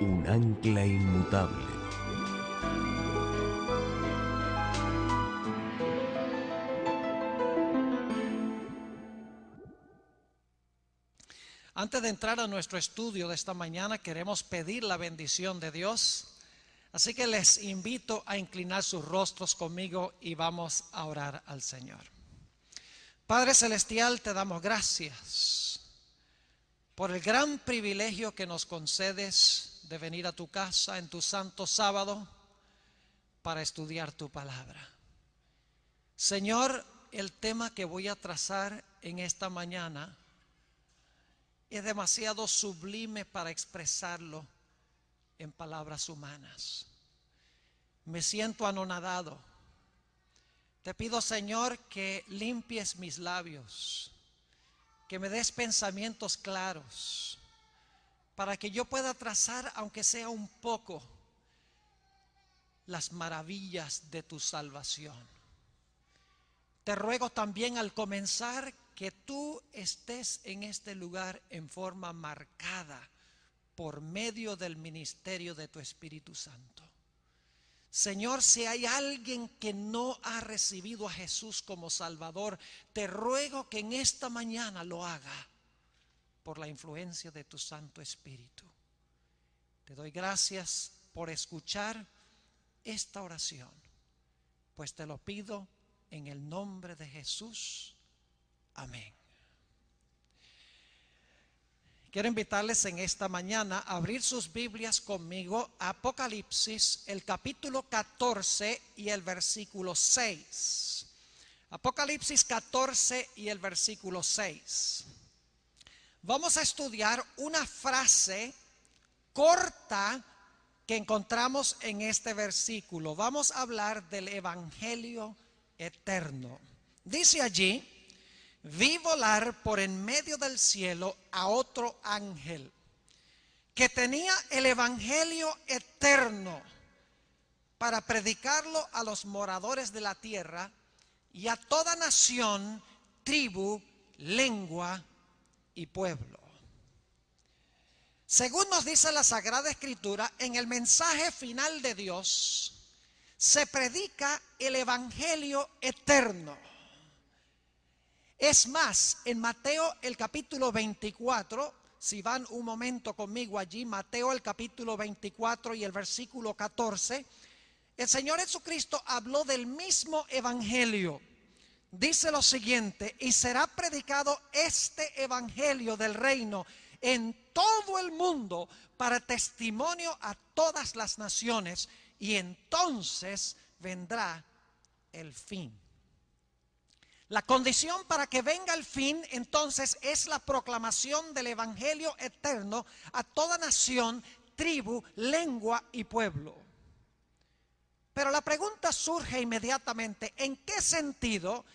un ancla inmutable. Antes de entrar a nuestro estudio de esta mañana, queremos pedir la bendición de Dios. Así que les invito a inclinar sus rostros conmigo y vamos a orar al Señor. Padre Celestial, te damos gracias por el gran privilegio que nos concedes de venir a tu casa en tu santo sábado para estudiar tu palabra. Señor, el tema que voy a trazar en esta mañana es demasiado sublime para expresarlo en palabras humanas. Me siento anonadado. Te pido, Señor, que limpies mis labios, que me des pensamientos claros, para que yo pueda trazar, aunque sea un poco, las maravillas de tu salvación. Te ruego también al comenzar que tú estés en este lugar en forma marcada por medio del ministerio de tu Espíritu Santo. Señor, si hay alguien que no ha recibido a Jesús como Salvador, te ruego que en esta mañana lo haga por la influencia de tu Santo Espíritu. Te doy gracias por escuchar esta oración, pues te lo pido en el nombre de Jesús. Amén. Quiero invitarles en esta mañana a abrir sus Biblias conmigo a Apocalipsis, el capítulo 14 y el versículo 6. Apocalipsis 14 y el versículo 6. Vamos a estudiar una frase corta que encontramos en este versículo. Vamos a hablar del Evangelio eterno. Dice allí: vi volar por en medio del cielo a otro ángel que tenía el evangelio eterno para predicarlo a los moradores de la tierra y a toda nación, tribu, lengua y pueblo. Según nos dice la Sagrada Escritura, en el mensaje final de Dios se predica el evangelio eterno. Es más, en Mateo el capítulo 24, si van un momento conmigo allí, Mateo el capítulo 24 y el versículo 14, el Señor Jesucristo habló del mismo evangelio. Dice lo siguiente: y será predicado este evangelio del reino en todo el mundo para testimonio a todas las naciones, y entonces vendrá el fin. La condición para que venga el fin, entonces, es la proclamación del evangelio eterno a toda nación, tribu, lengua y pueblo. Pero la pregunta surge inmediatamente: ¿en qué sentido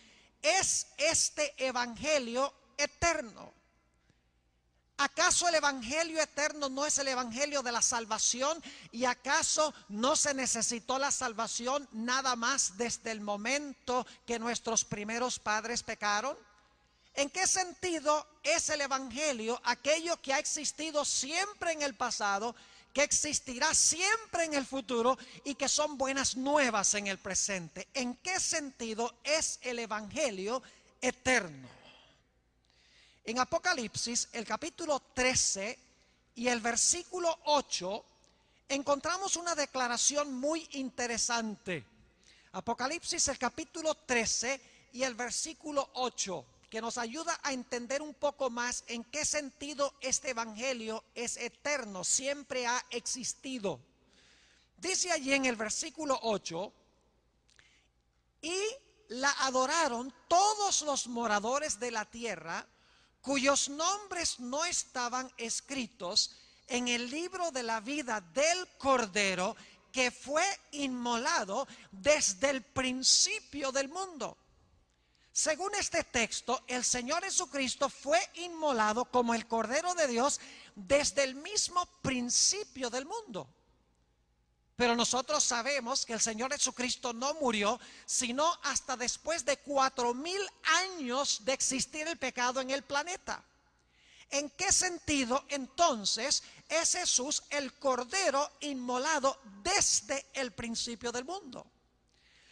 es este evangelio eterno? ¿Acaso el evangelio eterno no es el evangelio de la salvación? ¿Y acaso no se necesitó la salvación nada más desde el momento que nuestros primeros padres pecaron? ¿En qué sentido es el evangelio aquello que ha existido siempre en el pasado, que existirá siempre en el futuro y que son buenas nuevas en el presente? ¿En qué sentido es el evangelio eterno? En Apocalipsis, el capítulo 13 y el versículo 8, encontramos una declaración muy interesante. Apocalipsis, el capítulo 13 y el versículo 8, que nos ayuda a entender un poco más en qué sentido este evangelio es eterno, siempre ha existido. Dice allí en el versículo 8: y la adoraron todos los moradores de la tierra, cuyos nombres no estaban escritos en el libro de la vida del Cordero, que fue inmolado desde el principio del mundo. Según este texto, el Señor Jesucristo fue inmolado como el Cordero de Dios desde el mismo principio del mundo. Pero nosotros sabemos que el Señor Jesucristo no murió sino hasta después de 4000 años de existir el pecado en el planeta. ¿En qué sentido entonces es Jesús el Cordero inmolado desde el principio del mundo?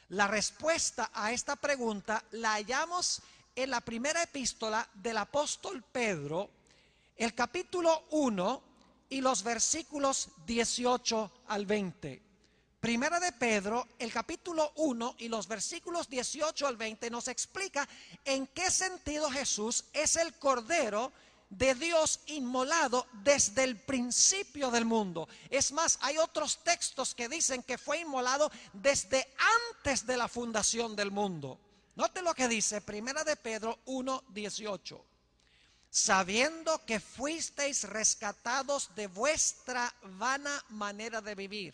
La respuesta a esta pregunta la hallamos en la primera epístola del apóstol Pedro, el capítulo 1 y los versículos 18 al 20. Primera de Pedro, el capítulo 1 y los versículos 18 al 20 nos explica en qué sentido Jesús es el Cordero de Dios inmolado desde el principio del mundo. Es más, hay otros textos que dicen que fue inmolado desde antes de la fundación del mundo. Note lo que dice Primera de Pedro 1:18. Sabiendo que fuisteis rescatados de vuestra vana manera de vivir,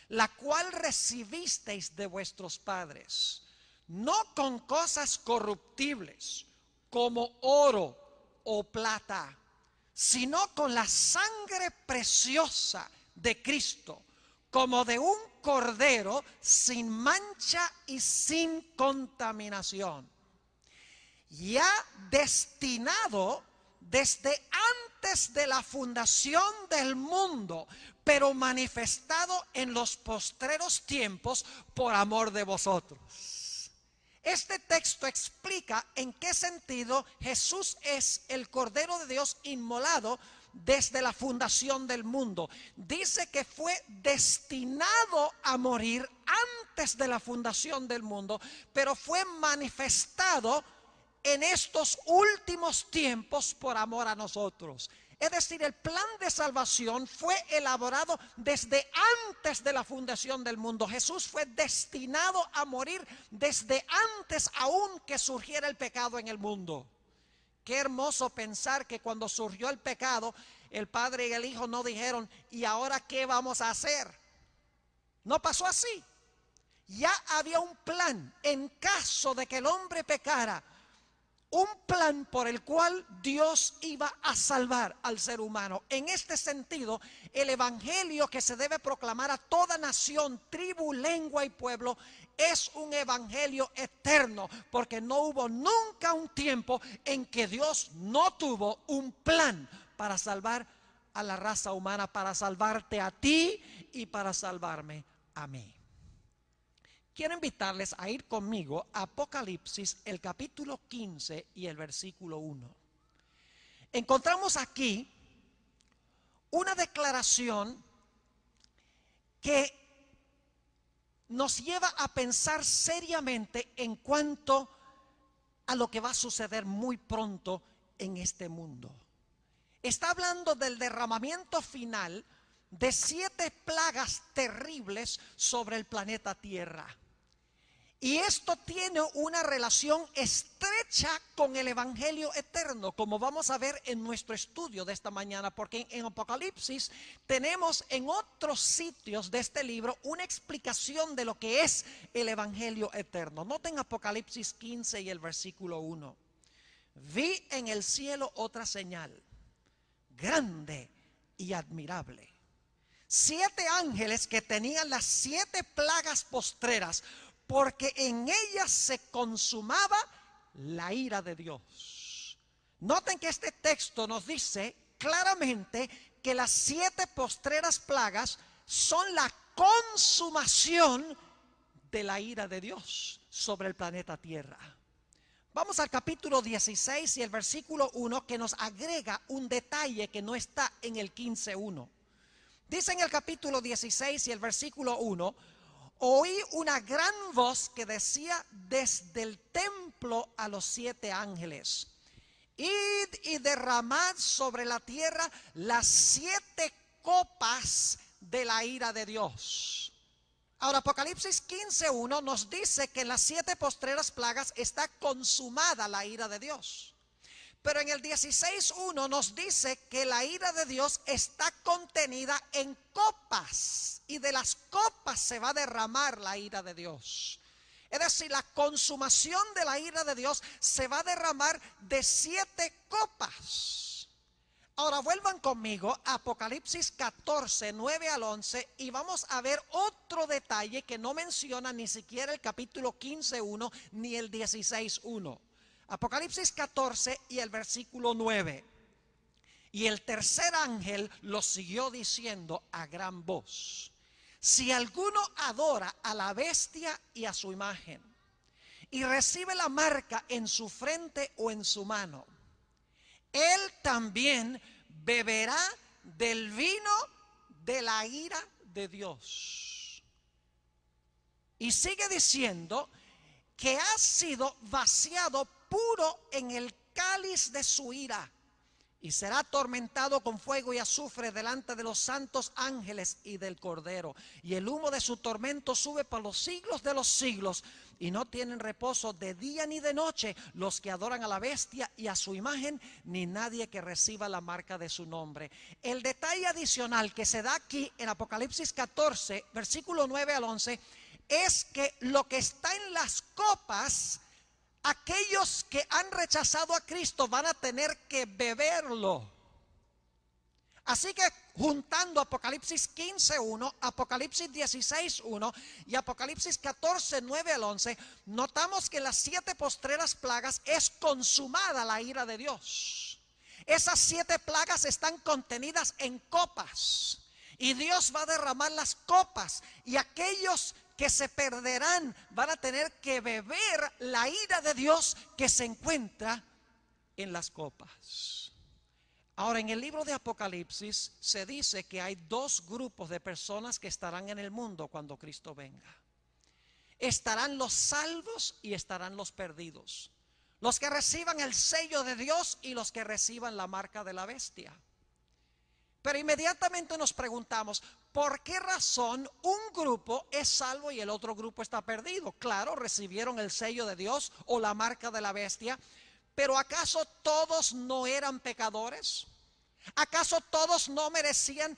la cual recibisteis de vuestros padres, no con cosas corruptibles como oro o plata, sino con la sangre preciosa de Cristo, como de un cordero sin mancha y sin contaminación, ya destinado desde antes de la fundación del mundo, pero manifestado en los postreros tiempos por amor de vosotros. Este texto explica en qué sentido Jesús es el Cordero de Dios inmolado desde la fundación del mundo. Dice que fue destinado a morir antes de la fundación del mundo, pero fue manifestado en estos últimos tiempos por amor a nosotros. Es decir, el plan de salvación fue elaborado desde antes de la fundación del mundo. Jesús fue destinado a morir desde antes aún que surgiera el pecado en el mundo. Qué hermoso pensar que cuando surgió el pecado, el Padre y el Hijo no dijeron, ¿y ahora qué vamos a hacer? No pasó así. Ya había un plan en caso de que el hombre pecara. Un plan por el cual Dios iba a salvar al ser humano. En este sentido, el evangelio que se debe proclamar a toda nación, tribu, lengua y pueblo es un evangelio eterno, porque no hubo nunca un tiempo en que Dios no tuvo un plan para salvar a la raza humana, para salvarte a ti y para salvarme a mí. Quiero invitarles a ir conmigo a Apocalipsis, el capítulo 15 y el versículo 1. Encontramos aquí una declaración que nos lleva a pensar seriamente en cuanto a lo que va a suceder muy pronto en este mundo. Está hablando del derramamiento final de 7 plagas terribles sobre el planeta Tierra. Y esto tiene una relación estrecha con el evangelio eterno, como vamos a ver en nuestro estudio de esta mañana, porque en Apocalipsis tenemos en otros sitios de este libro una explicación de lo que es el evangelio eterno. Noten Apocalipsis 15 y el versículo 1. Vi en el cielo otra señal, grande y admirable. 7 ángeles que tenían las 7 plagas postreras, porque en ellas se consumaba la ira de Dios. Noten que este texto nos dice claramente que las 7 postreras plagas son la consumación de la ira de Dios sobre el planeta Tierra. Vamos al capítulo 16 y el versículo 1, que nos agrega un detalle que no está en el 15:1. Dice en el capítulo 16 y el versículo 1: oí una gran voz que decía desde el templo a los 7 ángeles: id y derramad sobre la tierra las 7 copas de la ira de Dios. Ahora, Apocalipsis 15:1 nos dice que en las 7 postreras plagas está consumada la ira de Dios. Pero en el 16:1 nos dice que la ira de Dios está contenida en copas, y de las copas se va a derramar la ira de Dios. Es decir, la consumación de la ira de Dios se va a derramar de 7 copas. Ahora vuelvan conmigo a Apocalipsis 14, 9 al 11, y vamos a ver otro detalle que no menciona ni siquiera el capítulo 15:1 ni el 16:1. Apocalipsis 14 y el versículo 9. Y el tercer ángel lo siguió diciendo a gran voz: si alguno adora a la bestia y a su imagen, y recibe la marca en su frente o en su mano, él también beberá del vino de la ira de Dios. Y sigue diciendo que ha sido vaciado puro en el cáliz de su ira, y será atormentado con fuego y azufre delante de los santos ángeles y del Cordero. Y el humo de su tormento sube por los siglos de los siglos. Y no tienen reposo de día ni de noche los que adoran a la bestia y a su imagen, ni nadie que reciba la marca de su nombre. El detalle adicional que se da aquí en Apocalipsis 14, versículo 9 al 11, es que lo que está en las copas, aquellos que han rechazado a Cristo van a tener que beberlo. Así que juntando Apocalipsis 15:1, Apocalipsis 16:1 y Apocalipsis 14:9 al 11, notamos que en las 7 postreras plagas es consumada la ira de Dios. Esas 7 plagas están contenidas en copas, y Dios va a derramar las copas, y aquellos que se perderán van a tener que beber la ira de Dios que se encuentra en las copas. Ahora, en el libro de Apocalipsis se dice que hay 2 grupos de personas que estarán en el mundo cuando Cristo venga. Estarán los salvos y estarán los perdidos, los que reciban el sello de Dios y los que reciban la marca de la bestia. Pero inmediatamente nos preguntamos, ¿por qué razón un grupo es salvo y el otro grupo está perdido? Claro, recibieron el sello de Dios o la marca de la bestia, pero ¿acaso todos no eran pecadores? ¿Acaso todos no merecían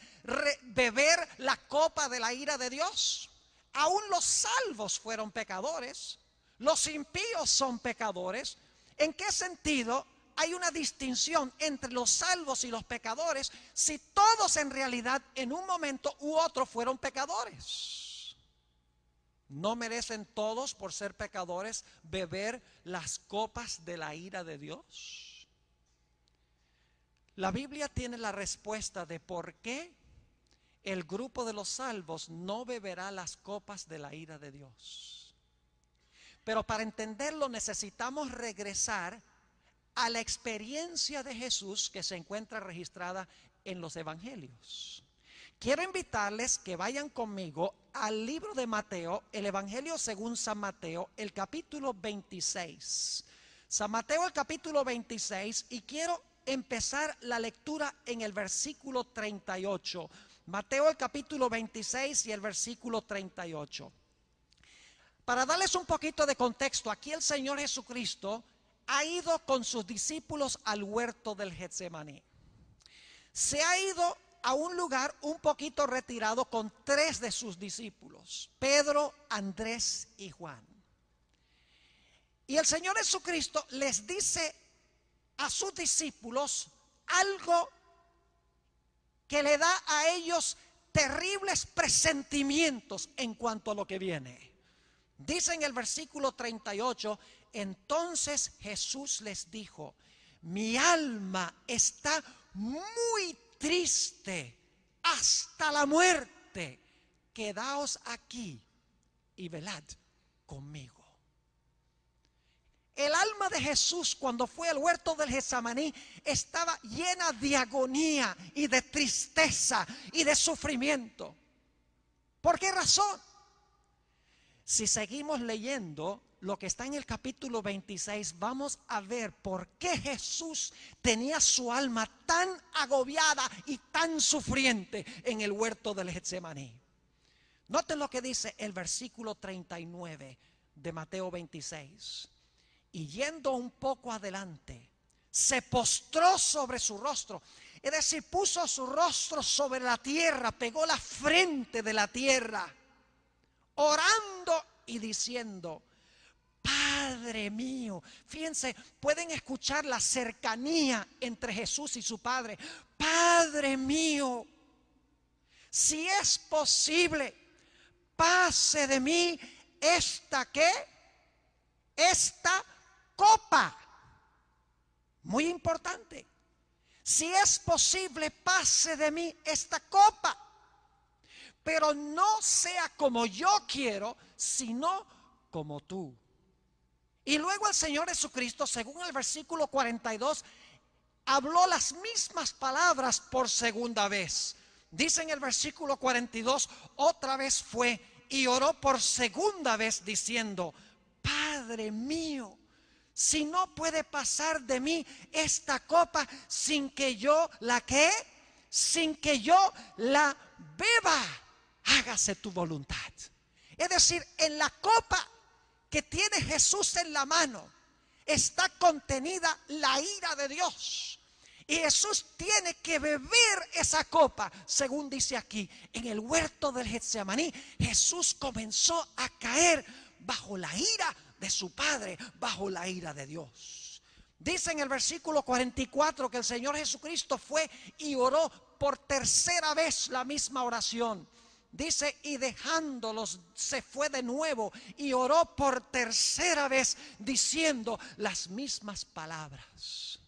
beber la copa de la ira de Dios? Aún los salvos fueron pecadores, los impíos son pecadores. ¿En qué sentido hay una distinción entre los salvos y los pecadores si todos en realidad en un momento u otro fueron pecadores? ¿No merecen todos, por ser pecadores, beber las copas de la ira de Dios? La Biblia tiene la respuesta de por qué el grupo de los salvos no beberá las copas de la ira de Dios. Pero para entenderlo necesitamos regresar a la experiencia de Jesús que se encuentra registrada en los evangelios. Quiero invitarles que vayan conmigo al libro de Mateo, el Evangelio según San Mateo, el capítulo 26. San Mateo, el capítulo 26, y quiero empezar la lectura en el versículo 38. Mateo, el capítulo 26 y el versículo 38. Para darles un poquito de contexto, aquí el Señor Jesucristo ha ido con sus discípulos al huerto del Getsemaní. Se ha ido a un lugar un poquito retirado con 3 de sus discípulos, Pedro, Andrés y Juan. Y el Señor Jesucristo les dice a sus discípulos algo que le da a ellos terribles presentimientos en cuanto a lo que viene. Dice en el versículo 38, entonces Jesús les dijo: mi alma está muy triste hasta la muerte. Quedaos aquí y velad conmigo. El alma de Jesús, cuando fue al huerto del Getsemaní, estaba llena de agonía y de tristeza y de sufrimiento. ¿Por qué razón? Si seguimos leyendo lo que está en el capítulo 26, vamos a ver por qué Jesús tenía su alma tan agobiada y tan sufriente en el huerto del Getsemaní. Noten lo que dice el versículo 39 de Mateo 26. Y yendo un poco adelante, se postró sobre su rostro. Es decir, puso su rostro sobre la tierra, pegó la frente de la tierra, orando y diciendo: Padre mío. Fíjense, pueden escuchar la cercanía entre Jesús y su Padre. Padre mío, si es posible, pase de mí esta copa. Muy importante. Si es posible, pase de mí esta copa, pero no sea como yo quiero, sino como tú. Y luego el Señor Jesucristo, según el versículo 42, habló las mismas palabras por segunda vez. Dice en el versículo 42, otra vez fue y oró por segunda vez diciendo: Padre mío, si no puede pasar de mí esta copa sin que yo la ¿qué? Sin que yo la beba, hágase tu voluntad. Es decir, en la copa que tiene Jesús en la mano está contenida la ira de Dios. Y Jesús tiene que beber esa copa. Según dice aquí, en el huerto del Getsemaní, Jesús comenzó a caer bajo la ira de su Padre, bajo la ira de Dios. Dice en el versículo 44 que el Señor Jesucristo fue y oró por tercera vez la misma oración. Dice, y dejándolos se fue de nuevo y oró por tercera vez diciendo las mismas palabras.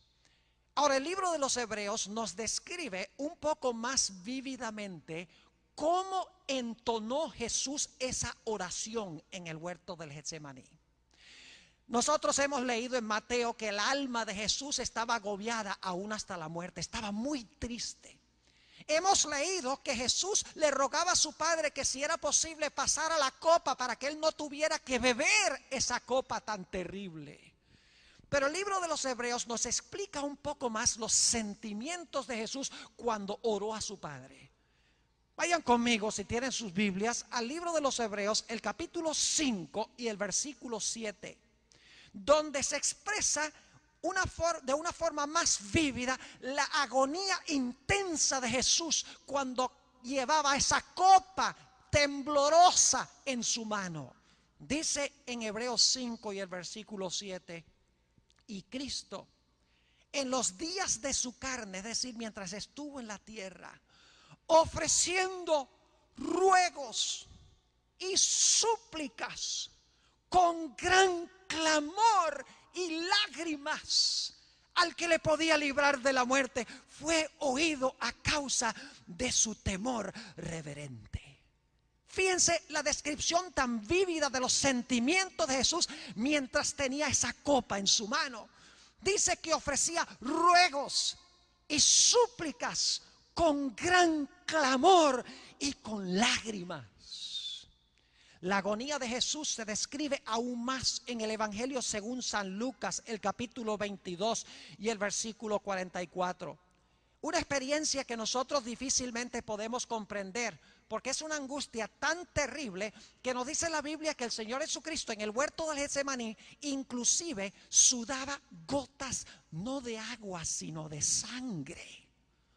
Ahora, el libro de los Hebreos nos describe un poco más vívidamente cómo entonó Jesús esa oración en el huerto del Getsemaní. Nosotros hemos leído en Mateo que el alma de Jesús estaba agobiada aún hasta la muerte, estaba muy triste. Hemos leído que Jesús le rogaba a su Padre que si era posible pasara la copa para que él no tuviera que beber esa copa tan terrible. Pero el libro de los Hebreos nos explica un poco más los sentimientos de Jesús cuando oró a su Padre. Vayan conmigo, si tienen sus Biblias, al libro de los Hebreos, el capítulo 5 y el versículo 7, donde se expresa de una forma más vívida la agonía intensa de Jesús cuando llevaba esa copa temblorosa en su mano. Dice en Hebreos 5 y el versículo 7: y Cristo, en los días de su carne, es decir, mientras estuvo en la tierra, ofreciendo ruegos y súplicas con gran clamor y lágrimas al que le podía librar de la muerte, fue oído a causa de su temor reverente. Fíjense la descripción tan vívida de los sentimientos de Jesús mientras tenía esa copa en su mano. Dice que ofrecía ruegos y súplicas con gran clamor y con lágrimas. La agonía de Jesús se describe aún más en el Evangelio según San Lucas, el capítulo 22 y el versículo 44. Una experiencia que nosotros difícilmente podemos comprender, porque es una angustia tan terrible que nos dice la Biblia que el Señor Jesucristo en el huerto del Getsemaní inclusive sudaba gotas no de agua sino de sangre.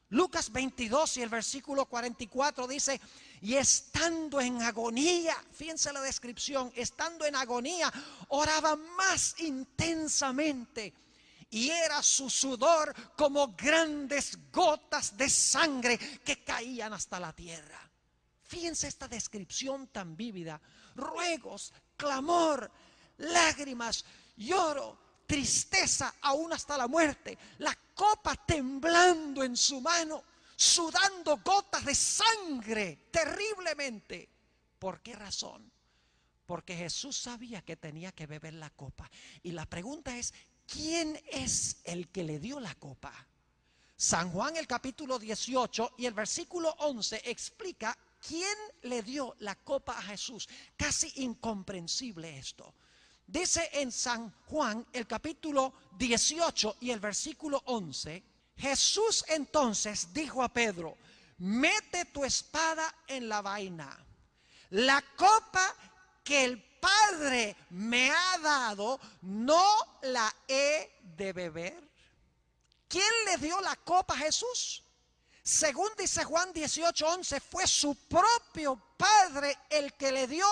Lucas 22 y el versículo 44 dice: y estando en agonía, fíjense la descripción, estando en agonía, oraba más intensamente. Y era su sudor como grandes gotas de sangre que caían hasta la tierra. Fíjense esta descripción tan vívida: ruegos, clamor, lágrimas, lloro, tristeza aún hasta la muerte, la copa temblando en su mano, sudando gotas de sangre terriblemente. ¿Por qué razón? Porque Jesús sabía que tenía que beber la copa. Y la pregunta es: ¿quién es el que le dio la copa? San Juan, el capítulo 18 y el versículo 11 explica quién le dio la copa a Jesús. Casi incomprensible esto. Dice en San Juan, el capítulo 18 y el versículo 11: Jesús entonces dijo a Pedro: mete tu espada en la vaina. La copa que el Padre me ha dado, ¿no la he de beber? ¿Quién le dio la copa a Jesús? Según dice Juan 18:11, fue su propio Padre el que le dio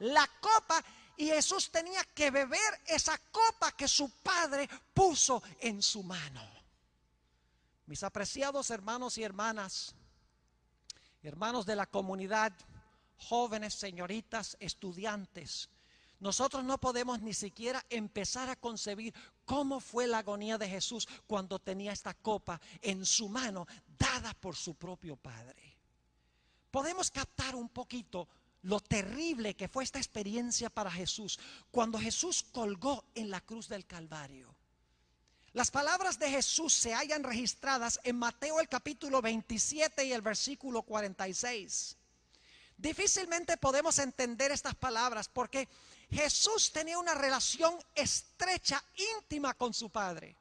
la copa, y Jesús tenía que beber esa copa que su Padre puso en su mano. Mis apreciados hermanos y hermanas, hermanos de la comunidad, jóvenes, señoritas, estudiantes, nosotros no podemos ni siquiera empezar a concebir cómo fue la agonía de Jesús cuando tenía esta copa en su mano, dada por su propio Padre. Podemos captar un poquito lo terrible que fue esta experiencia para Jesús cuando Jesús colgó en la cruz del Calvario. Las palabras de Jesús se hallan registradas en Mateo el capítulo 27 y el versículo 46. Difícilmente podemos entender estas palabras porque Jesús tenía una relación estrecha, íntima con su Padre.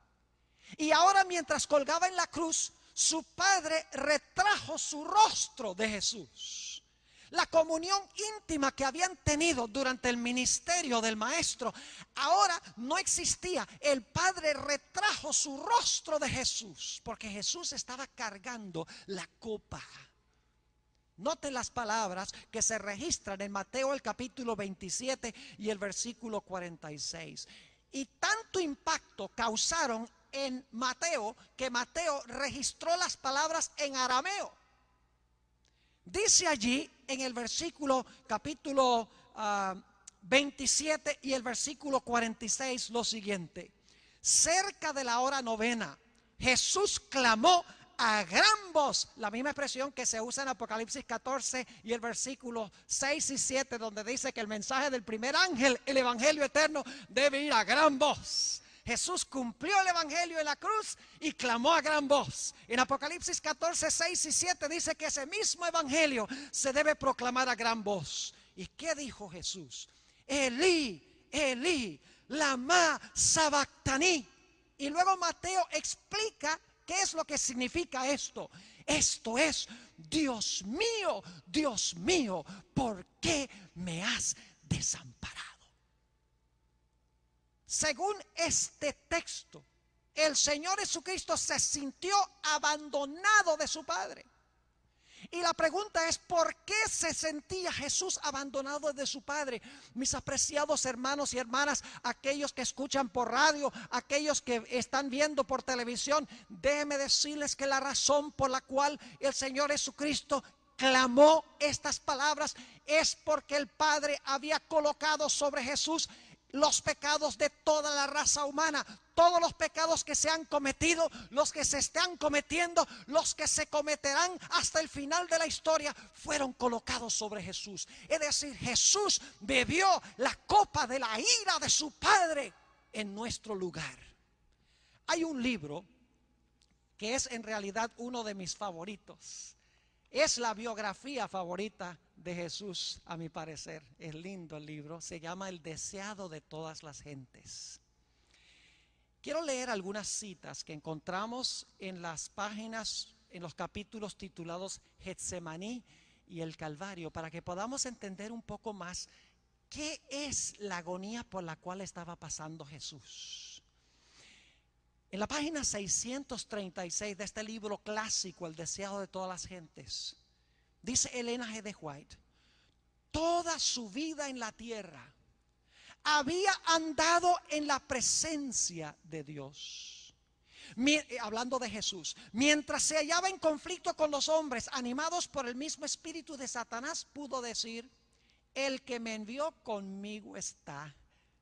Y ahora, mientras colgaba en la cruz, su Padre retrajo su rostro de Jesús. La comunión íntima que habían tenido durante el ministerio del Maestro ahora no existía. El Padre retrajo su rostro de Jesús porque Jesús estaba cargando la copa. Noten las palabras que se registran en Mateo el capítulo 27 y el versículo 46. Y tanto impacto causaron en Mateo que Mateo registró las palabras en arameo. Dice allí en el versículo capítulo 27 y el versículo 46 lo siguiente: cerca de la hora novena, Jesús clamó a gran voz, la misma expresión que se usa en Apocalipsis 14 y el versículo 6 y 7, donde dice que el mensaje del primer ángel, el evangelio eterno, debe ir a gran voz. Jesús cumplió el evangelio en la cruz y clamó a gran voz. En Apocalipsis 14, 6 y 7 dice que ese mismo evangelio se debe proclamar a gran voz. ¿Y qué dijo Jesús? Elí, Elí, lama sabactaní. Y luego Mateo explica qué es lo que significa esto. Esto es: Dios mío, ¿por qué me has desamparado? Según este texto, el Señor Jesucristo se sintió abandonado de su Padre. Y la pregunta es: ¿por qué se sentía Jesús abandonado de su Padre? Mis apreciados hermanos y hermanas, aquellos que escuchan por radio, aquellos que están viendo por televisión, déjenme decirles que la razón por la cual el Señor Jesucristo clamó estas palabras es porque el Padre había colocado sobre Jesús los pecados de toda la raza humana. Todos los pecados que se han cometido, los que se están cometiendo, los que se cometerán hasta el final de la historia, fueron colocados sobre Jesús. Es decir, Jesús bebió la copa de la ira de su Padre en nuestro lugar. Hay un libro que es en realidad uno de mis favoritos. Es la biografía favorita de Jesús, a mi parecer. Es lindo el libro, se llama El deseado de todas las gentes. Quiero leer algunas citas que encontramos en las páginas, en los capítulos titulados Getsemaní y el Calvario, para que podamos entender un poco más qué es la agonía por la cual estaba pasando Jesús. En la página 636 de este libro clásico, El deseado de todas las gentes, dice Elena G. de White: toda su vida en la tierra había andado en la presencia de Dios. Hablando de Jesús, mientras se hallaba en conflicto con los hombres, animados por el mismo espíritu de Satanás, pudo decir: el que me envió conmigo está.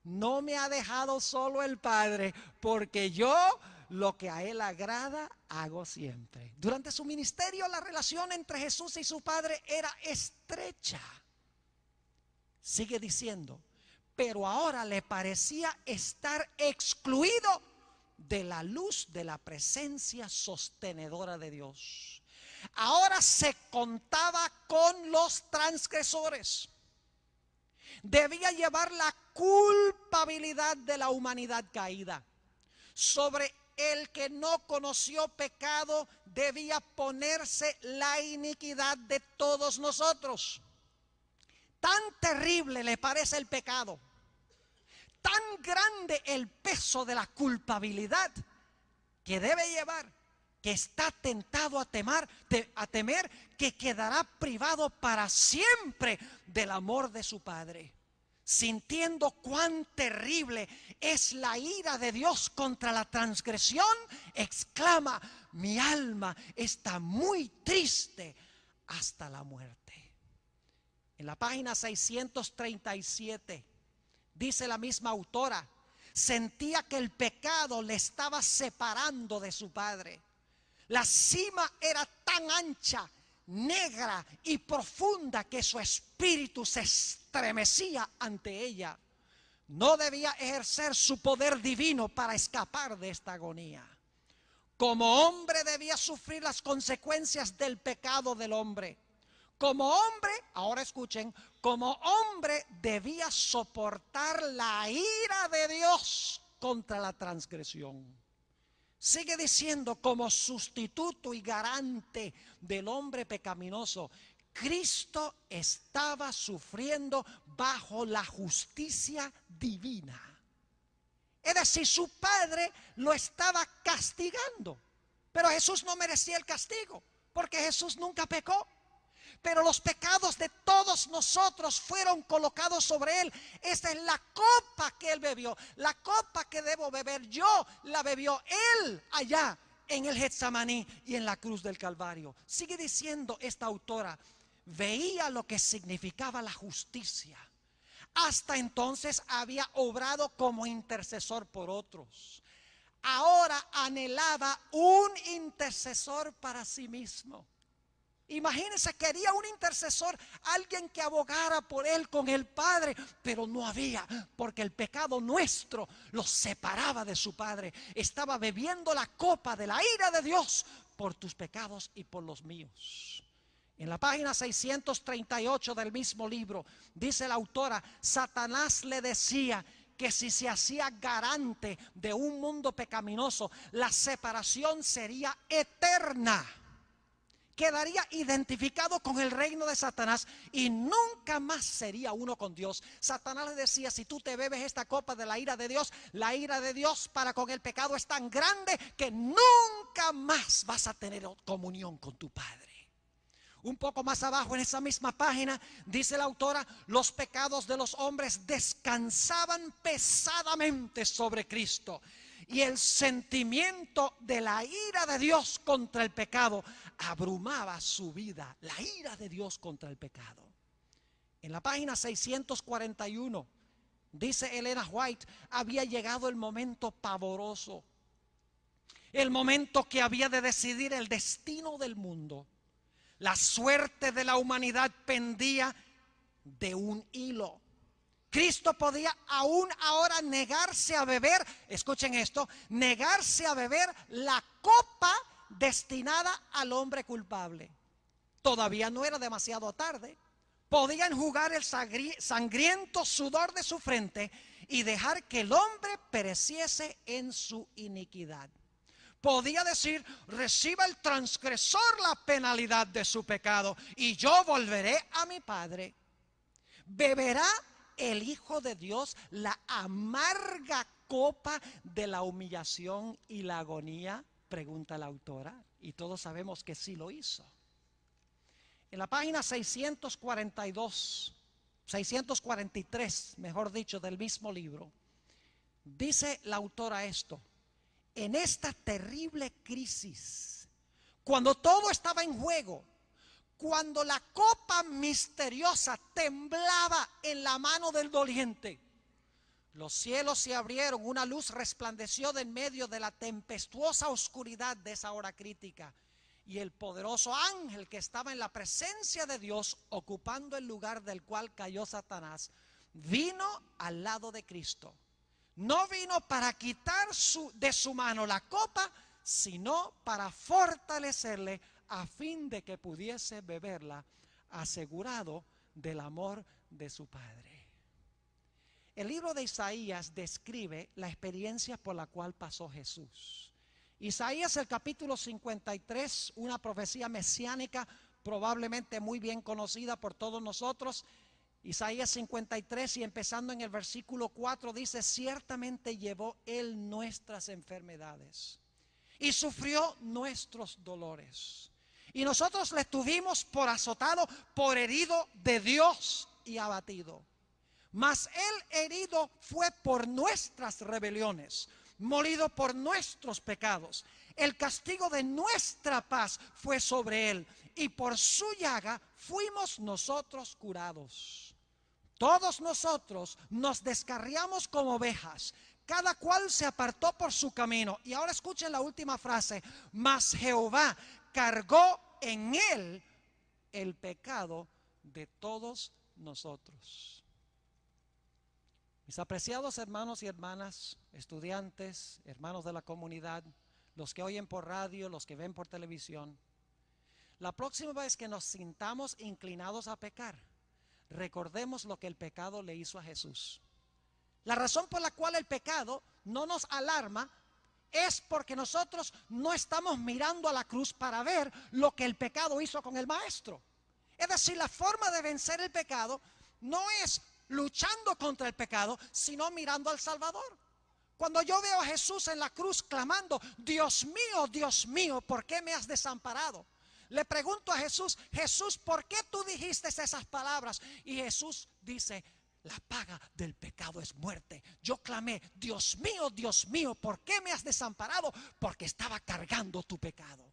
No me ha dejado solo el Padre, porque yo lo que a Él agrada hago siempre. Durante su ministerio, la relación entre Jesús y su Padre era estrecha. Sigue diciendo: pero ahora le parecía estar excluido de la luz de la presencia sostenedora de Dios. Ahora se contaba con los transgresores. Debía llevar la culpabilidad de la humanidad caída. Sobre el que no conoció pecado debía ponerse la iniquidad de todos nosotros. Tan terrible le parece el pecado, tan grande el peso de la culpabilidad que debe llevar, que está tentado a temer que quedará privado para siempre del amor de su Padre. Sintiendo cuán terrible es la ira de Dios contra la transgresión, exclama: mi alma está muy triste hasta la muerte. En la página 637 dice la misma autora: sentía que el pecado le estaba separando de su padre. La cima era tan ancha, negra y profunda que su espíritu se estremecía ante ella. No debía ejercer su poder divino para escapar de esta agonía. Como hombre debía sufrir las consecuencias del pecado del hombre. Como hombre, ahora escuchen, como hombre debía soportar la ira de Dios contra la transgresión. Sigue diciendo, como sustituto y garante del hombre pecaminoso, Cristo estaba sufriendo bajo la justicia divina. Es decir, su padre lo estaba castigando. Pero Jesús no merecía el castigo, porque Jesús nunca pecó. Pero los pecados de todos nosotros fueron colocados sobre él. Esa es la copa que él bebió. La copa que debo beber yo, la bebió él allá en el Getsemaní y en la cruz del Calvario. Sigue diciendo esta autora, veía lo que significaba la justicia. Hasta entonces había obrado como intercesor por otros. Ahora anhelaba un intercesor para sí mismo. Imagínense, quería un intercesor, alguien que abogara por él con el Padre, pero no había, porque el pecado nuestro los separaba de su Padre. Estaba bebiendo la copa de la ira de Dios por tus pecados y por los míos. En la página 638 del mismo libro, dice la autora, Satanás le decía que si se hacía garante de un mundo pecaminoso, la separación sería eterna. Quedaría identificado con el reino de Satanás y nunca más sería uno con Dios. Satanás le decía, si tú te bebes esta copa de la ira de Dios para con el pecado es tan grande que nunca más vas a tener comunión con tu Padre. Un poco más abajo en esa misma página dice la autora, los pecados de los hombres descansaban pesadamente sobre Cristo. Y el sentimiento de la ira de Dios contra el pecado abrumaba su vida. La ira de Dios contra el pecado. En la página 641 dice Elena White, había llegado el momento pavoroso. El momento que había de decidir el destino del mundo. La suerte de la humanidad pendía de un hilo. Cristo podía aún ahora negarse a beber, escuchen esto, negarse a beber la copa destinada al hombre culpable. Todavía no era demasiado tarde. Podía enjugar el sangriento sudor de su frente y dejar que el hombre pereciese en su iniquidad. Podía decir, reciba el transgresor la penalidad de su pecado y yo volveré a mi Padre. ¿Beberá el Hijo de Dios la amarga copa de la humillación y la agonía? Pregunta la autora. Y todos sabemos que sí lo hizo. En la página 643, mejor dicho, del mismo libro, dice la autora esto. En esta terrible crisis, cuando todo estaba en juego, cuando la copa misteriosa temblaba en la mano del doliente, los cielos se abrieron, una luz resplandeció de en medio de la tempestuosa oscuridad de esa hora crítica. Y el poderoso ángel que estaba en la presencia de Dios, ocupando el lugar del cual cayó Satanás, vino al lado de Cristo. No vino para quitar de su mano la copa, sino para fortalecerle a fin de que pudiese beberla, asegurado del amor de su Padre. El libro de Isaías describe la experiencia por la cual pasó Jesús. Isaías, el capítulo 53, una profecía mesiánica probablemente muy bien conocida por todos nosotros. Isaías 53 y empezando en el versículo 4 dice, ciertamente llevó él nuestras enfermedades y sufrió nuestros dolores. Y nosotros le tuvimos por azotado, por herido de Dios y abatido. Mas él herido fue por nuestras rebeliones, molido por nuestros pecados. El castigo de nuestra paz fue sobre él y por su llaga fuimos nosotros curados. Todos nosotros nos descarriamos como ovejas, cada cual se apartó por su camino. Y ahora escuchen la última frase: mas Jehová cargó en él el pecado de todos nosotros. Mis apreciados hermanos y hermanas, estudiantes, hermanos de la comunidad, los que oyen por radio, los que ven por televisión, la próxima vez que nos sintamos inclinados a pecar, recordemos lo que el pecado le hizo a Jesús. La razón por la cual el pecado no nos alarma es porque nosotros no estamos mirando a la cruz para ver lo que el pecado hizo con el maestro. Es decir, la forma de vencer el pecado no es luchando contra el pecado, sino mirando al Salvador. Cuando yo veo a Jesús en la cruz clamando: Dios mío, ¿por qué me has desamparado? Le pregunto a Jesús: Jesús, ¿por qué tú dijiste esas palabras? Y Jesús dice: la paga del pecado es muerte. Yo clamé: Dios mío, ¿por qué me has desamparado? Porque estaba cargando tu pecado.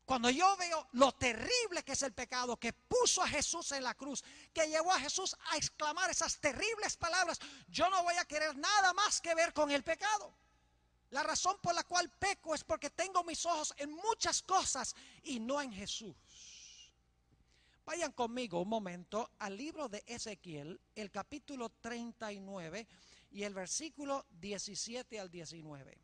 Cuando yo veo lo terrible que es el pecado, que puso a Jesús en la cruz, que llevó a Jesús a exclamar esas terribles palabras, yo no voy a querer nada más que ver con el pecado. La razón por la cual peco es porque tengo mis ojos en muchas cosas y no en Jesús. Vayan conmigo un momento al libro de Ezequiel, el capítulo 39 y el versículo 17 al 19.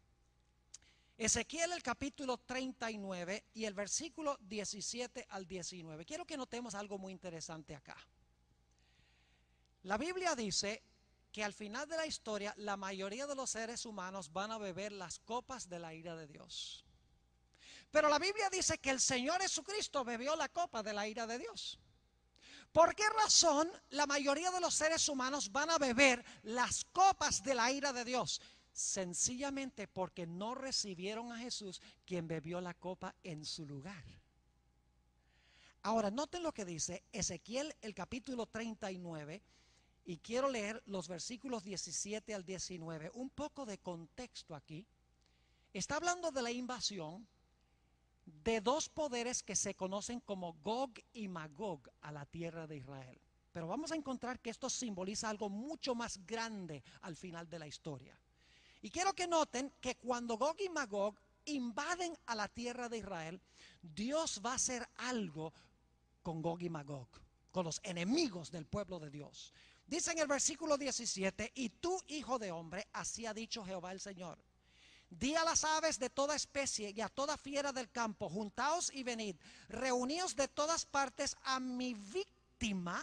Ezequiel, el capítulo 39 y el versículo 17 al 19. Quiero que notemos algo muy interesante acá. La Biblia dice que al final de la historia la mayoría de los seres humanos van a beber las copas de la ira de Dios. Pero la Biblia dice que el Señor Jesucristo bebió la copa de la ira de Dios. ¿Por qué razón la mayoría de los seres humanos van a beber las copas de la ira de Dios? Sencillamente porque no recibieron a Jesús, quien bebió la copa en su lugar. Ahora noten lo que dice Ezequiel, el capítulo 39, y quiero leer los versículos 17 al 19. Un poco de contexto aquí. Está hablando de la invasión de dos poderes que se conocen como Gog y Magog a la tierra de Israel. Pero vamos a encontrar que esto simboliza algo mucho más grande al final de la historia. Y quiero que noten que cuando Gog y Magog invaden a la tierra de Israel, Dios va a hacer algo con Gog y Magog, con los enemigos del pueblo de Dios. Dice en el versículo 17: y tú, hijo de hombre, así ha dicho Jehová el Señor: di a las aves de toda especie y a toda fiera del campo: juntaos y venid, reuníos de todas partes a mi víctima.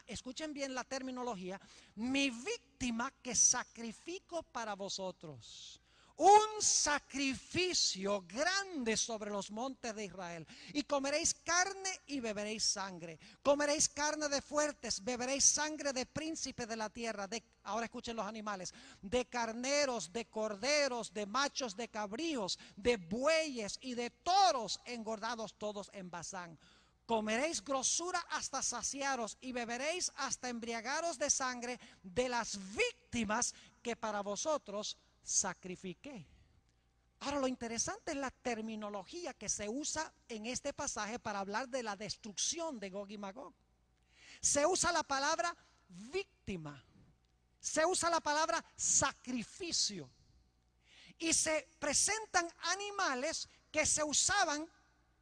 Escuchen bien la terminología: mi víctima que sacrifico para vosotros. Un sacrificio grande sobre los montes de Israel. Y comeréis carne y beberéis sangre. Comeréis carne de fuertes, beberéis sangre de príncipes de la tierra. Ahora escuchen los animales: de carneros, de corderos, de machos, de cabríos, de bueyes y de toros engordados todos en Basán. Comeréis grosura hasta saciaros y beberéis hasta embriagaros de sangre de las víctimas que para vosotros sacrifiqué. Ahora, lo interesante es la terminología que se usa en este pasaje para hablar de la destrucción de Gog y Magog. Se usa la palabra víctima, se usa la palabra sacrificio, y se presentan animales que se usaban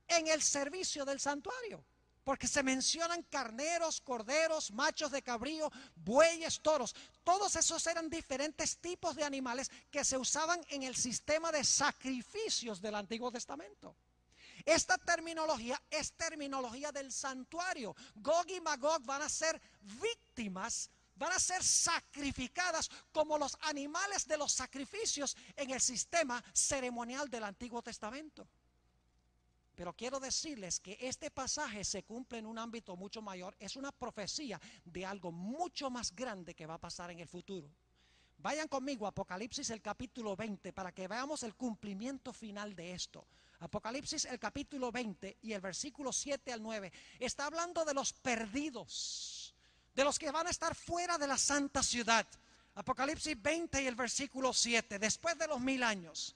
en el servicio del santuario, porque se mencionan carneros, corderos, machos de cabrío, bueyes, toros. Todos esos eran diferentes tipos de animales que se usaban en el sistema de sacrificios del Antiguo Testamento. Esta terminología es terminología del santuario. Gog y Magog van a ser víctimas, van a ser sacrificadas como los animales de los sacrificios en el sistema ceremonial del Antiguo Testamento. Pero quiero decirles que este pasaje se cumple en un ámbito mucho mayor. Es una profecía de algo mucho más grande que va a pasar en el futuro. Vayan conmigo a Apocalipsis, el capítulo 20, para que veamos el cumplimiento final de esto. Apocalipsis, el capítulo 20 y el versículo 7 al 9. Está hablando de los perdidos, de los que van a estar fuera de la santa ciudad. Apocalipsis 20 y el versículo 7. Después de los 1000 años.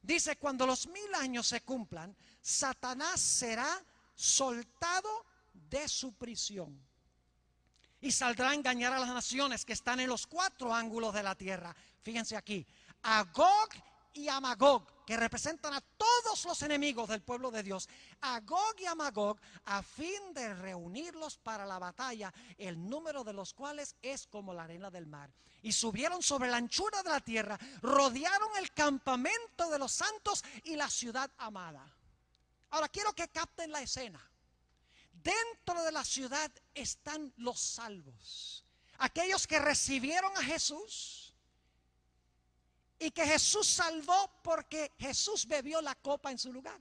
Dice: cuando los 1000 años se cumplan, Satanás será soltado de su prisión y saldrá a engañar a las naciones que están en los 4 ángulos de la tierra. Fíjense aquí: a Gog y a Magog, que representan a todos los enemigos del pueblo de Dios, a Gog y a Magog, a fin de reunirlos para la batalla, el número de los cuales es como la arena del mar. Y subieron sobre la anchura de la tierra, rodearon el campamento de los santos y la ciudad amada. Ahora quiero que capten la escena. Dentro de la ciudad están los salvos, aquellos que recibieron a Jesús y que Jesús salvó porque Jesús bebió la copa en su lugar.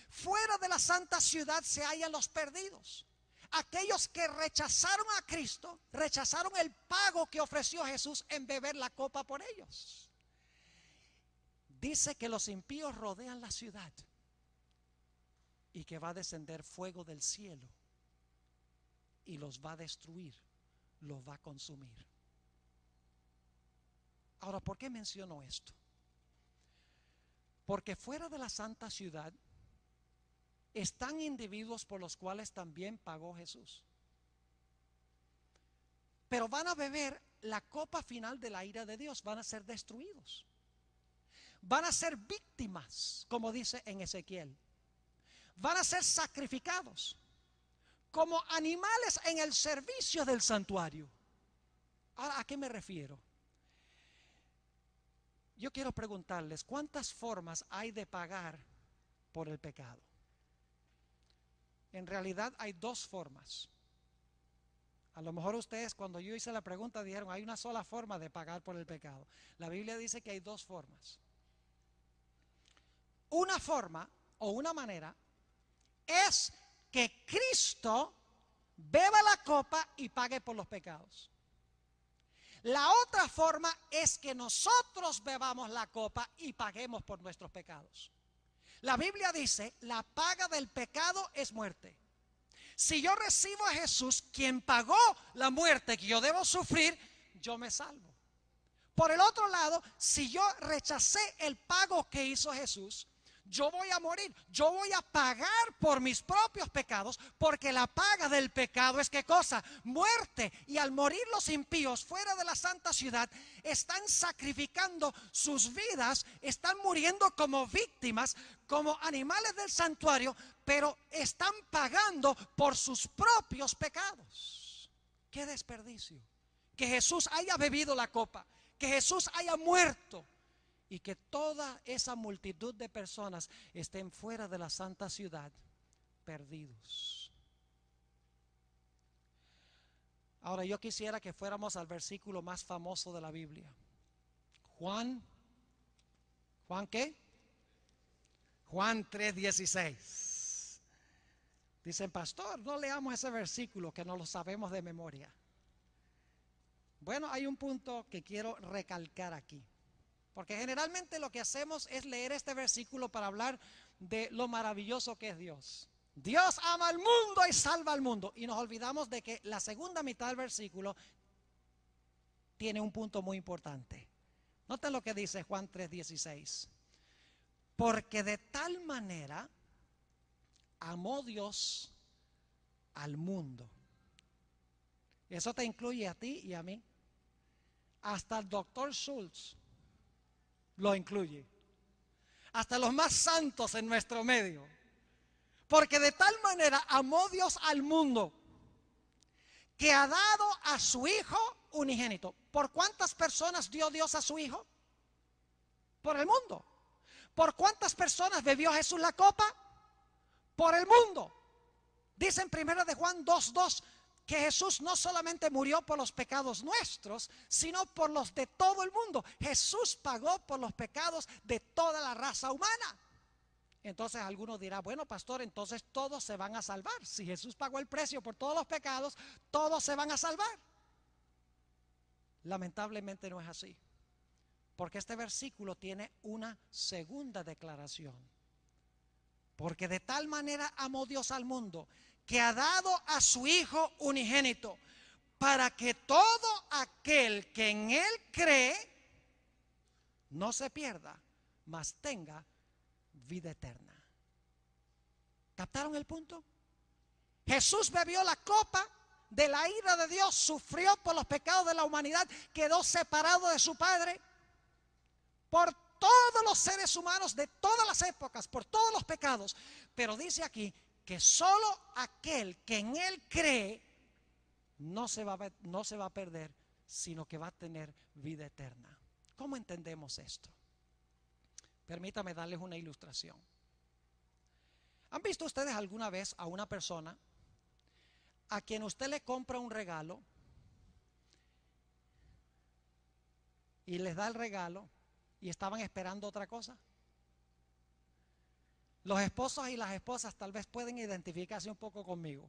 Fuera de la santa ciudad se hallan los perdidos, aquellos que rechazaron a Cristo, rechazaron el pago que ofreció Jesús en beber la copa por ellos. Dice que los impíos rodean la ciudad y que va a descender fuego del cielo y los va a destruir, los va a consumir. Ahora, ¿por qué menciono esto? Porque fuera de la santa ciudad están individuos por los cuales también pagó Jesús, pero van a beber la copa final de la ira de Dios, van a ser destruidos, van a ser víctimas, como dice en Ezequiel. Van a ser sacrificados como animales en el servicio del santuario. Ahora, ¿a qué me refiero? Yo quiero preguntarles, ¿cuántas formas hay de pagar por el pecado? En realidad hay dos formas. A lo mejor ustedes, cuando yo hice la pregunta, dijeron, hay una sola forma de pagar por el pecado. La Biblia dice que hay dos formas. Una forma o una manera es que Cristo beba la copa y pague por los pecados. La otra forma es que nosotros bebamos la copa y paguemos por nuestros pecados. La Biblia dice, la paga del pecado es muerte. Si yo recibo a Jesús, quien pagó la muerte que yo debo sufrir, yo me salvo. Por el otro lado, si yo rechacé el pago que hizo Jesús, yo voy a morir, yo voy a pagar por mis propios pecados, porque la paga del pecado es ¿qué cosa? Muerte. Y al morir los impíos fuera de la santa ciudad, están sacrificando sus vidas, están muriendo como víctimas, como animales del santuario, pero están pagando por sus propios pecados. ¡Qué desperdicio! Que Jesús haya bebido la copa, que Jesús haya muerto, y que toda esa multitud de personas estén fuera de la santa ciudad, perdidos. Ahora yo quisiera que fuéramos al versículo más famoso de la Biblia. ¿Juan qué? Juan 3:16. Dicen, pastor, no leamos ese versículo que no lo sabemos de memoria. Bueno, hay un punto que quiero recalcar aquí. Porque generalmente lo que hacemos es leer este versículo para hablar de lo maravilloso que es Dios. Dios ama al mundo y salva al mundo. Y nos olvidamos de que la segunda mitad del versículo tiene un punto muy importante. Noten lo que dice Juan 3:16. Porque de tal manera amó Dios al mundo. Eso te incluye a ti y a mí. Hasta el doctor Schultz lo incluye, hasta los más santos en nuestro medio. Porque de tal manera amó Dios al mundo, que ha dado a su Hijo unigénito. ¿Por cuántas personas dio Dios a su Hijo? Por el mundo. ¿Por cuántas personas bebió Jesús la copa? Por el mundo. Dice en 1 de Juan 2:2 que Jesús no solamente murió por los pecados nuestros, sino por los de todo el mundo. Jesús pagó por los pecados de toda la raza humana. Entonces algunos dirán, bueno, pastor, entonces todos se van a salvar. Si Jesús pagó el precio por todos los pecados, todos se van a salvar. Lamentablemente no es así, porque este versículo tiene una segunda declaración. Porque de tal manera amó Dios al mundo, que ha dado a su Hijo unigénito, para que todo aquel que en Él cree no se pierda, mas tenga vida eterna. ¿Captaron el punto? Jesús bebió la copa de la ira de Dios, sufrió por los pecados de la humanidad, quedó separado de su Padre, por todos los seres humanos de todas las épocas, por todos los pecados. Pero dice aquí que solo aquel que en Él cree no se va a perder, sino que va a tener vida eterna. ¿Cómo entendemos esto? Permítame darles una ilustración. ¿Han visto ustedes alguna vez a una persona a quien usted le compra un regalo y les da el regalo y estaban esperando otra cosa? Los esposos y las esposas tal vez pueden identificarse un poco conmigo,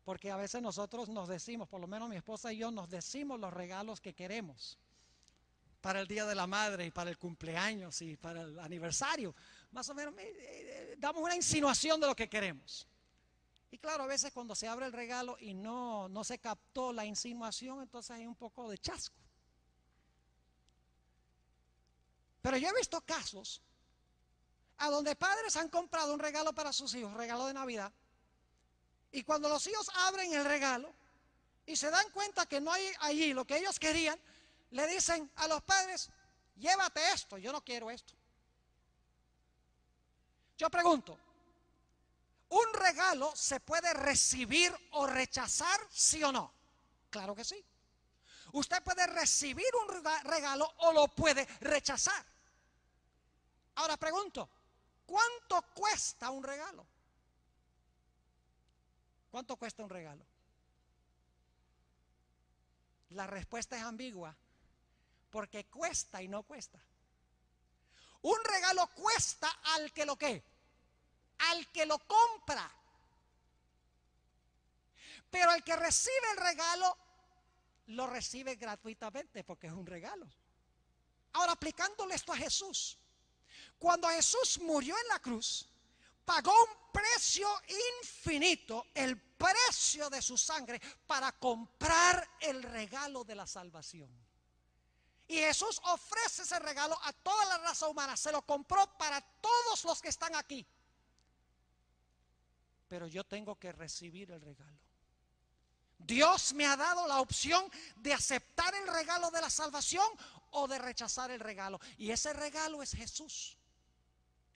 porque a veces nosotros nos decimos, por lo menos mi esposa y yo, nos decimos los regalos que queremos para el Día de la Madre y para el cumpleaños y para el aniversario. Más o menos damos una insinuación de lo que queremos. Y claro, a veces cuando se abre el regalo y no se captó la insinuación, entonces hay un poco de chasco. Pero yo he visto casos a donde padres han comprado un regalo para sus hijos, regalo de Navidad, y cuando los hijos abren el regalo y se dan cuenta que no hay allí lo que ellos querían, le dicen a los padres: llévate esto, yo no quiero esto. Yo pregunto, ¿un regalo se puede recibir o rechazar, sí o no? Claro que sí. Usted puede recibir un regalo o lo puede rechazar. Ahora pregunto, ¿cuánto cuesta un regalo? ¿Cuánto cuesta un regalo? La respuesta es ambigua, porque cuesta y no cuesta. Un regalo cuesta al que lo ¿qué? Al que lo compra. Pero el que recibe el regalo lo recibe gratuitamente porque es un regalo. Ahora, aplicándole esto a Jesús, cuando Jesús murió en la cruz, pagó un precio infinito, el precio de su sangre, para comprar el regalo de la salvación. Y Jesús ofrece ese regalo a toda la raza humana. Se lo compró para todos los que están aquí. Pero yo tengo que recibir el regalo. Dios me ha dado la opción de aceptar el regalo de la salvación o de rechazar el regalo. Y ese regalo es Jesús.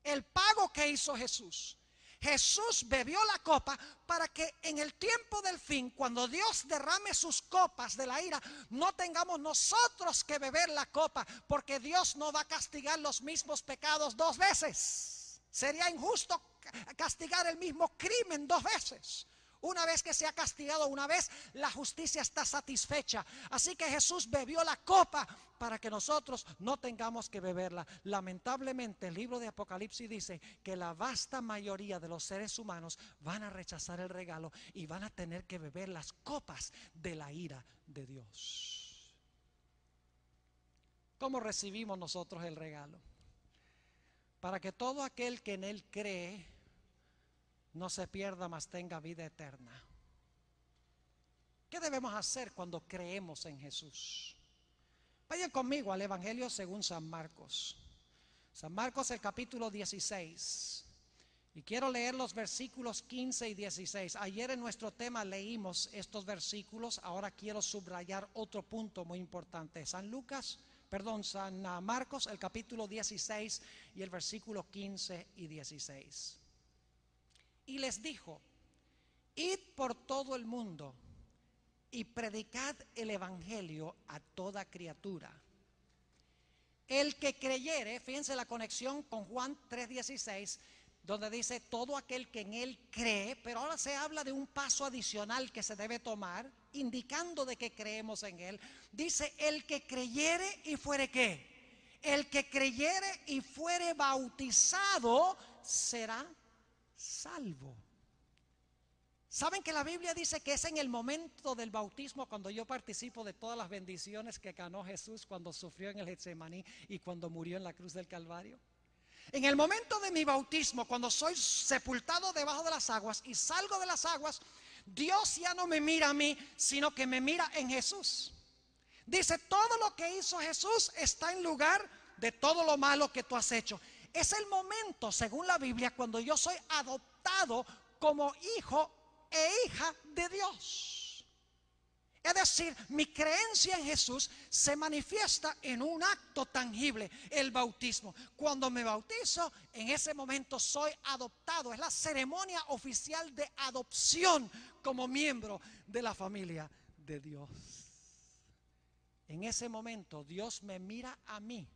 El pago que hizo Jesús. Jesús bebió la copa para que en el tiempo del fin, cuando Dios derrame sus copas de la ira, no tengamos nosotros que beber la copa, porque Dios no va a castigar los mismos pecados dos veces. Sería injusto castigar el mismo crimen dos veces. Una vez que se ha castigado una vez, la justicia está satisfecha. Así que Jesús bebió la copa para que nosotros no tengamos que beberla. Lamentablemente, el libro de Apocalipsis dice que la vasta mayoría de los seres humanos van a rechazar el regalo y van a tener que beber las copas de la ira de Dios. ¿Cómo recibimos nosotros el regalo? Para que todo aquel que en Él cree no se pierda, mas tenga vida eterna. ¿Qué debemos hacer cuando creemos en Jesús? Vayan conmigo al Evangelio según San Marcos. San Marcos, el capítulo 16. Y quiero leer los versículos 15 y 16. Ayer en nuestro tema leímos estos versículos. Ahora quiero subrayar otro punto muy importante. San Marcos, el capítulo 16 y el versículo 15 y 16. Y les dijo: id por todo el mundo y predicad el evangelio a toda criatura. El que creyere, fíjense la conexión con Juan 3:16, donde dice todo aquel que en Él cree, pero ahora se habla de un paso adicional que se debe tomar, indicando de que creemos en Él. Dice: el que creyere y fuere ¿qué? El que creyere y fuere bautizado será salvo. ¿Saben que la Biblia dice que es en el momento del bautismo cuando yo participo de todas las bendiciones que ganó Jesús cuando sufrió en el Getsemaní y cuando murió en la cruz del Calvario? En el momento de mi bautismo, cuando soy sepultado debajo de las aguas y salgo de las aguas, Dios ya no me mira a mí, sino que me mira en Jesús. Dice: todo lo que hizo Jesús está en lugar de todo lo malo que tú has hecho. Es el momento, según la Biblia, cuando yo soy adoptado como hijo e hija de Dios. Es decir, mi creencia en Jesús se manifiesta en un acto tangible, el bautismo. Cuando me bautizo, en ese momento soy adoptado. Es la ceremonia oficial de adopción como miembro de la familia de Dios. En ese momento Dios me mira a mí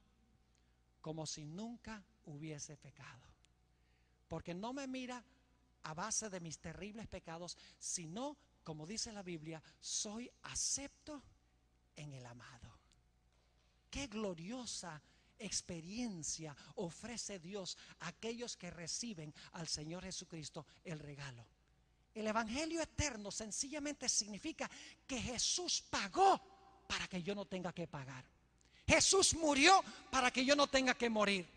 como si nunca hubiese pecado. Porque no me mira a base de mis terribles pecados, sino, como dice la Biblia, soy acepto en el amado. Qué gloriosa experiencia ofrece Dios a aquellos que reciben al Señor Jesucristo el regalo. El evangelio eterno sencillamente significa que Jesús pagó para que yo no tenga que pagar. Jesús murió para que yo no tenga que morir.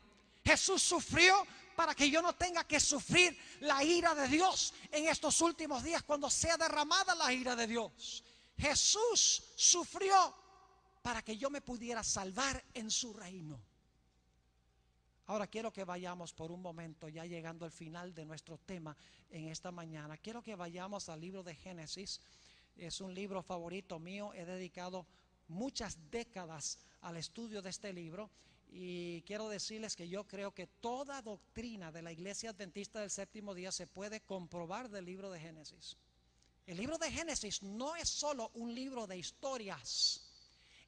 Jesús sufrió para que yo no tenga que sufrir la ira de Dios en estos últimos días, cuando sea derramada la ira de Dios. Jesús sufrió para que yo me pudiera salvar en su reino. Ahora quiero que vayamos por un momento, ya llegando al final de nuestro tema en esta mañana. Quiero que vayamos al libro de Génesis. Es un libro favorito mío. He dedicado muchas décadas al estudio de este libro. Y quiero decirles que yo creo que toda doctrina de la Iglesia Adventista del Séptimo Día se puede comprobar del libro de Génesis. El libro de Génesis no es solo un libro de historias,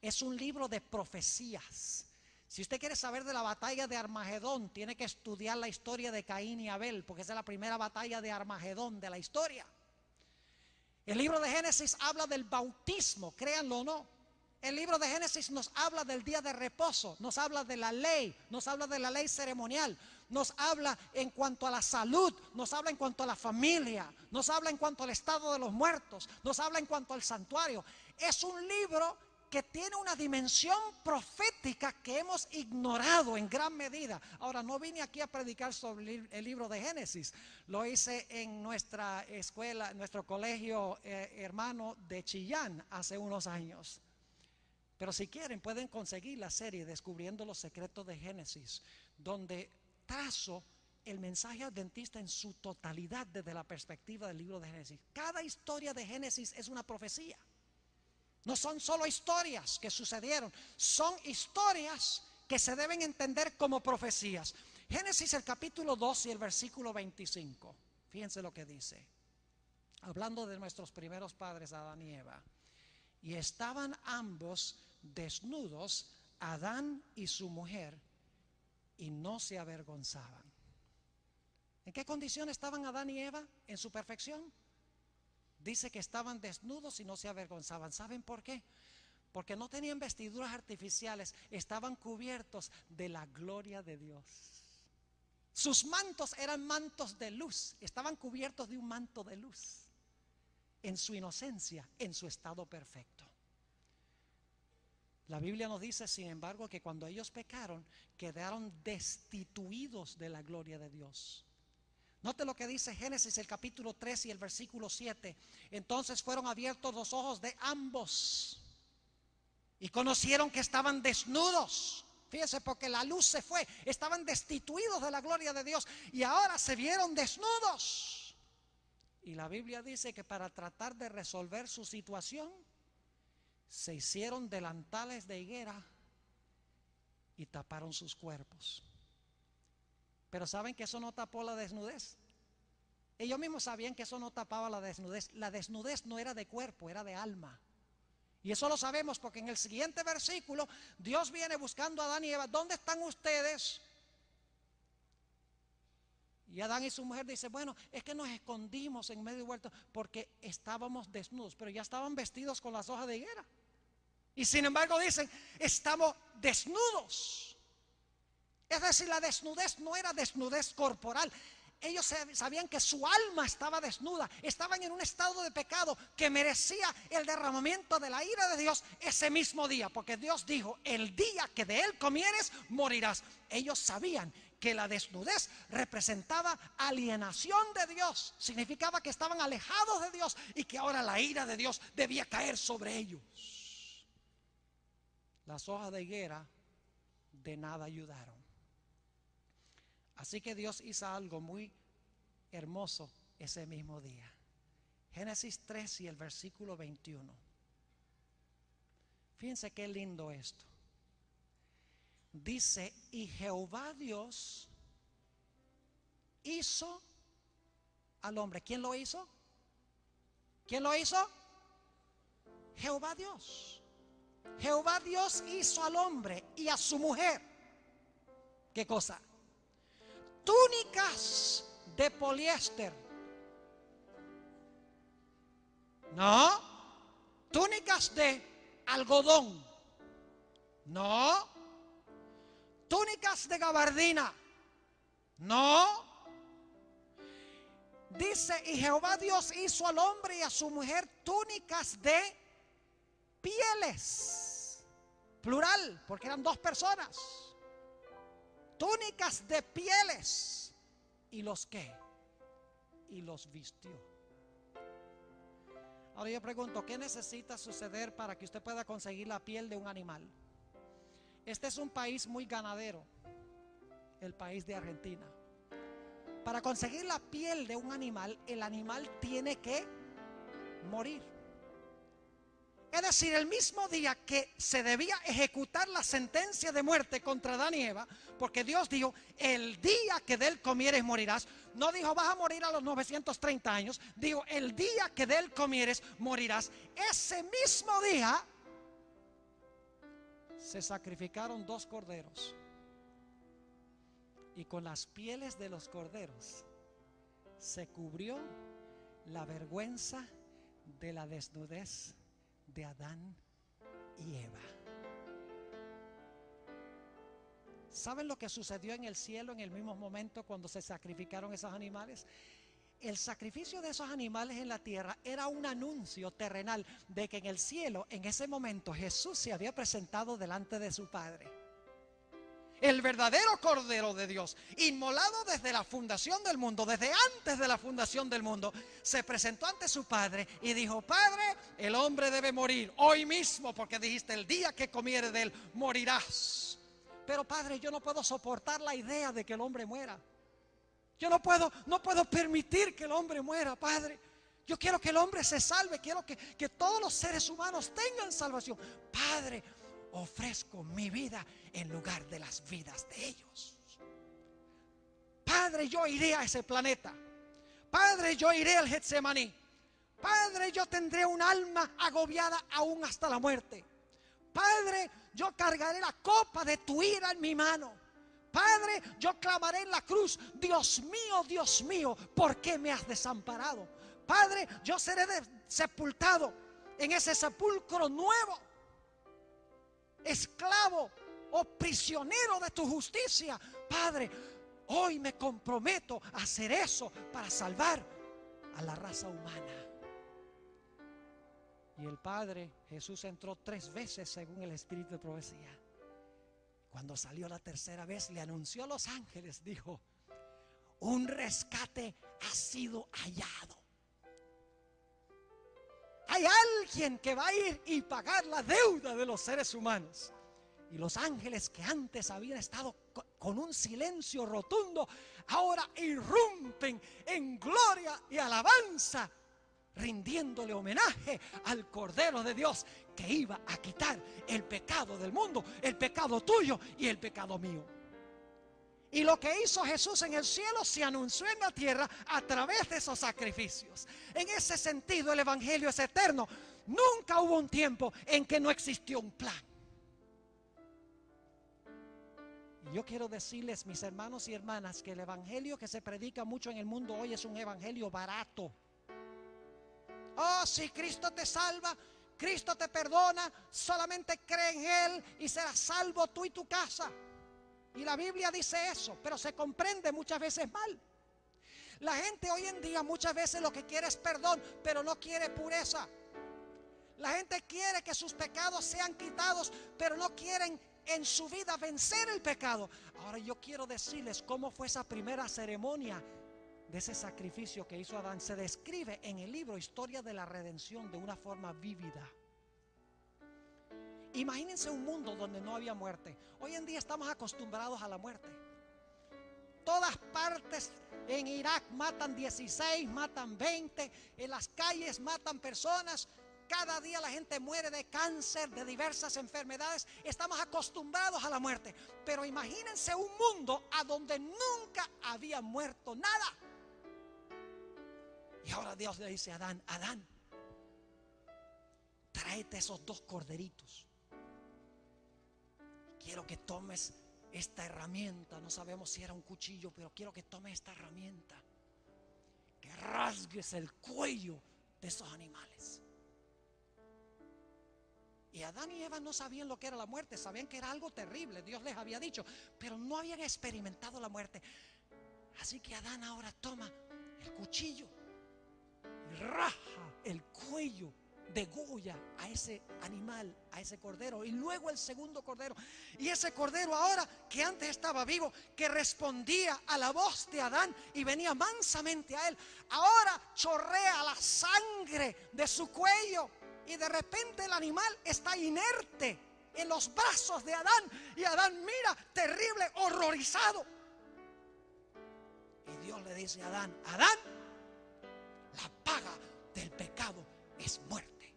es un libro de profecías. Si usted quiere saber de la batalla de Armagedón, tiene que estudiar la historia de Caín y Abel, porque esa es la primera batalla de Armagedón de la historia. El libro de Génesis habla del bautismo, créanlo o no. El libro de Génesis nos habla del día de reposo, nos habla de la ley, nos habla de la ley ceremonial, nos habla en cuanto a la salud, nos habla en cuanto a la familia, nos habla en cuanto al estado de los muertos, nos habla en cuanto al santuario. Es un libro que tiene una dimensión profética que hemos ignorado en gran medida. Ahora, no vine aquí a predicar sobre el libro de Génesis. Lo hice en nuestra escuela, nuestro colegio hermano de Chillán hace unos años. Pero si quieren pueden conseguir la serie Descubriendo los Secretos de Génesis, donde trazo el mensaje adventista en su totalidad desde la perspectiva del libro de Génesis. Cada historia de Génesis es una profecía. No son solo historias que sucedieron, son historias que se deben entender como profecías. Génesis el capítulo 2 y el versículo 25. Fíjense lo que dice. Hablando de nuestros primeros padres, Adán y Eva. Y estaban ambos desnudos, Adán y su mujer, y no se avergonzaban. ¿En qué condición estaban Adán y Eva en su perfección? Dice que estaban desnudos y no se avergonzaban. ¿Saben por qué? Porque no tenían vestiduras artificiales, estaban cubiertos de la gloria de Dios. Sus mantos eran mantos de luz, estaban cubiertos de un manto de luz. En su inocencia, en su estado perfecto. La Biblia nos dice, sin embargo, que cuando ellos pecaron, quedaron destituidos de la gloria de Dios. Note lo que dice Génesis el capítulo 3 y el versículo 7. Entonces fueron abiertos los ojos de ambos y conocieron que estaban desnudos. Fíjense, porque la luz se fue, estaban destituidos de la gloria de Dios y ahora se vieron desnudos. Y la Biblia dice que para tratar de resolver su situación, se hicieron delantales de higuera y taparon sus cuerpos. Pero ¿saben que eso no tapó la desnudez? Ellos mismos sabían que eso no tapaba la desnudez. La desnudez no era de cuerpo, era de alma. Y eso lo sabemos porque en el siguiente versículo Dios viene buscando a Adán y Eva. ¿Dónde están ustedes? Y Adán y su mujer dicen, bueno, es que nos escondimos en medio del huerto porque estábamos desnudos, pero ya estaban vestidos con las hojas de higuera. Y sin embargo dicen, estamos desnudos. Es decir, la desnudez no era desnudez corporal. Ellos sabían que su alma estaba desnuda, estaban en un estado de pecado que merecía el derramamiento de la ira de Dios ese mismo día, porque Dios dijo, el día que de él comieres, morirás. Ellos sabían que la desnudez representaba alienación de Dios, significaba que estaban alejados de Dios y que ahora la ira de Dios debía caer sobre ellos. Las hojas de higuera de nada ayudaron. Así que Dios hizo algo muy hermoso ese mismo día. Génesis 3 y el versículo 21. Fíjense qué lindo esto. Dice, y Jehová Dios hizo al hombre. ¿Quién lo hizo? ¿Quién lo hizo? Jehová Dios. Jehová Dios hizo al hombre y a su mujer. ¿Qué cosa? Túnicas de poliéster. No. Túnicas de algodón. No. Túnicas de gabardina. No. Dice, y Jehová Dios hizo al hombre y a su mujer túnicas de pieles. Plural, porque eran dos personas. Túnicas de pieles. ¿Y los qué? Y los vistió. Ahora yo pregunto, ¿qué necesita suceder para que usted pueda conseguir la piel de un animal? Este es un país muy ganadero, el país de Argentina. Para conseguir la piel de un animal, el animal tiene que morir. Es decir, el mismo día que se debía ejecutar la sentencia de muerte contra Adán y Eva, porque Dios dijo, el día que de él comieres morirás. No dijo, vas a morir a los 930 años. Dijo, el día que de él comieres morirás. Ese mismo día se sacrificaron 2 corderos. Y con las pieles de los corderos se cubrió la vergüenza de la desnudez de Adán y Eva. ¿Saben lo que sucedió en el cielo en el mismo momento cuando se sacrificaron esos animales? El sacrificio de esos animales en la tierra era un anuncio terrenal de que en el cielo, en ese momento, Jesús se había presentado delante de su Padre. El verdadero Cordero de Dios, inmolado desde la fundación del mundo, desde antes de la fundación del mundo, se presentó ante su Padre y dijo, Padre, el hombre debe morir hoy mismo, porque dijiste, el día que comiere de él, morirás. Pero Padre, yo no puedo soportar la idea de que el hombre muera. Yo no puedo permitir que el hombre muera, Padre. Yo quiero que el hombre se salve, quiero que todos los seres humanos tengan salvación. Padre, ofrezco mi vida en lugar de las vidas de ellos. Padre, yo iré a ese planeta. Padre, yo iré al Getsemaní. Padre, yo tendré un alma agobiada aún hasta la muerte. Padre, yo cargaré la copa de tu ira en mi mano. Padre, yo clamaré en la cruz, Dios mío, ¿por qué me has desamparado? Padre, yo seré sepultado en ese sepulcro nuevo, esclavo o prisionero de tu justicia. Padre, hoy me comprometo a hacer eso para salvar a la raza humana. Y el Padre, Jesús entró 3 veces según el Espíritu de profecía. Cuando salió la tercera vez, le anunció a los ángeles, dijo, un rescate ha sido hallado. Hay alguien que va a ir y pagar la deuda de los seres humanos. Y los ángeles que antes habían estado con un silencio rotundo, ahora irrumpen en gloria y alabanza, rindiéndole homenaje al Cordero de Dios que iba a quitar el pecado del mundo, el pecado tuyo y el pecado mío. Y lo que hizo Jesús en el cielo se anunció en la tierra a través de esos sacrificios. En ese sentido, el evangelio es eterno. Nunca hubo un tiempo en que no existió un plan. Y yo quiero decirles, mis hermanos y hermanas, que el evangelio que se predica mucho en el mundo hoy es un evangelio barato. Oh, si Cristo te salva, Cristo te perdona, solamente cree en Él y serás salvo tú y tu casa. Y la Biblia dice eso, pero se comprende muchas veces mal. La gente hoy en día muchas veces lo que quiere es perdón, pero no quiere pureza. La gente quiere que sus pecados sean quitados, pero no quieren en su vida vencer el pecado. Ahora yo quiero decirles cómo fue esa primera ceremonia de ese sacrificio que hizo Adán. Se describe en el libro Historia de la Redención de una forma vívida. Imagínense un mundo donde no había muerte. Hoy en día estamos acostumbrados a la muerte. Todas partes en Irak matan 16, matan 20, en las calles matan personas. Cada día la gente muere de cáncer, de diversas enfermedades. Estamos acostumbrados a la muerte. Pero imagínense un mundo a donde nunca había muerto nada. Y ahora Dios le dice a Adán: Adán, tráete esos 2 corderitos. Quiero que tomes esta herramienta. No sabemos si era un cuchillo, pero quiero que tomes esta herramienta, que rasgues el cuello de esos animales. Y Adán y Eva no sabían lo que era la muerte. Sabían que era algo terrible, Dios les había dicho, pero no habían experimentado la muerte. Así que Adán ahora toma el cuchillo y raja el cuello, degolla a ese animal, a ese cordero, y luego el segundo cordero. Y ese cordero ahora, que antes estaba vivo, que respondía a la voz de Adán y venía mansamente a él, ahora chorrea la sangre de su cuello. Y de repente el animal está inerte en los brazos de Adán. Y Adán mira terrible, horrorizado. Y Dios le dice a Adán: Adán, la paga del pecado es muerte.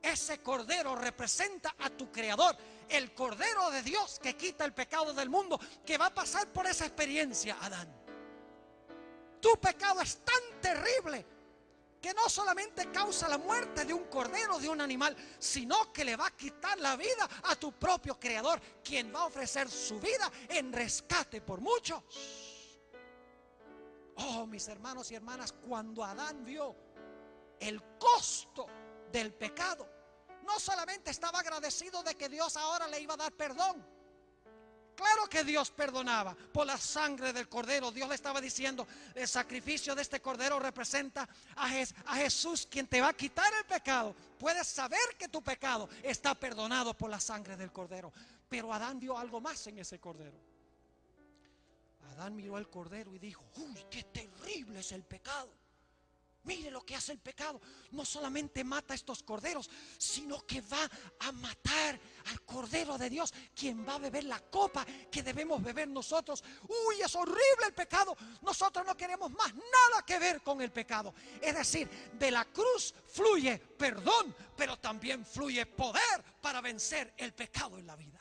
Ese cordero representa a tu creador, el cordero de Dios que quita el pecado del mundo, que va a pasar por esa experiencia. Adán, tu pecado es tan terrible que no solamente causa la muerte de un cordero, de un animal, sino que le va a quitar la vida a tu propio creador, quien va a ofrecer su vida en rescate por muchos. Oh, mis hermanos y hermanas, cuando Adán vio el costo del pecado, no solamente estaba agradecido de que Dios ahora le iba a dar perdón. Claro que Dios perdonaba por la sangre del cordero. Dios le estaba diciendo: el sacrificio de este cordero representa a Jesús, quien te va a quitar el pecado. Puedes saber que tu pecado está perdonado por la sangre del cordero. Pero Adán vio algo más en ese cordero. Adán miró el cordero y dijo: uy, qué terrible es el pecado. Mire lo que hace el pecado. No solamente mata a estos corderos, sino que va a matar al Cordero de Dios, quien va a beber la copa que debemos beber nosotros. Uy, es horrible el pecado. Nosotros no queremos más nada que ver con el pecado. Es decir, de la cruz fluye perdón, pero también fluye poder para vencer el pecado en la vida.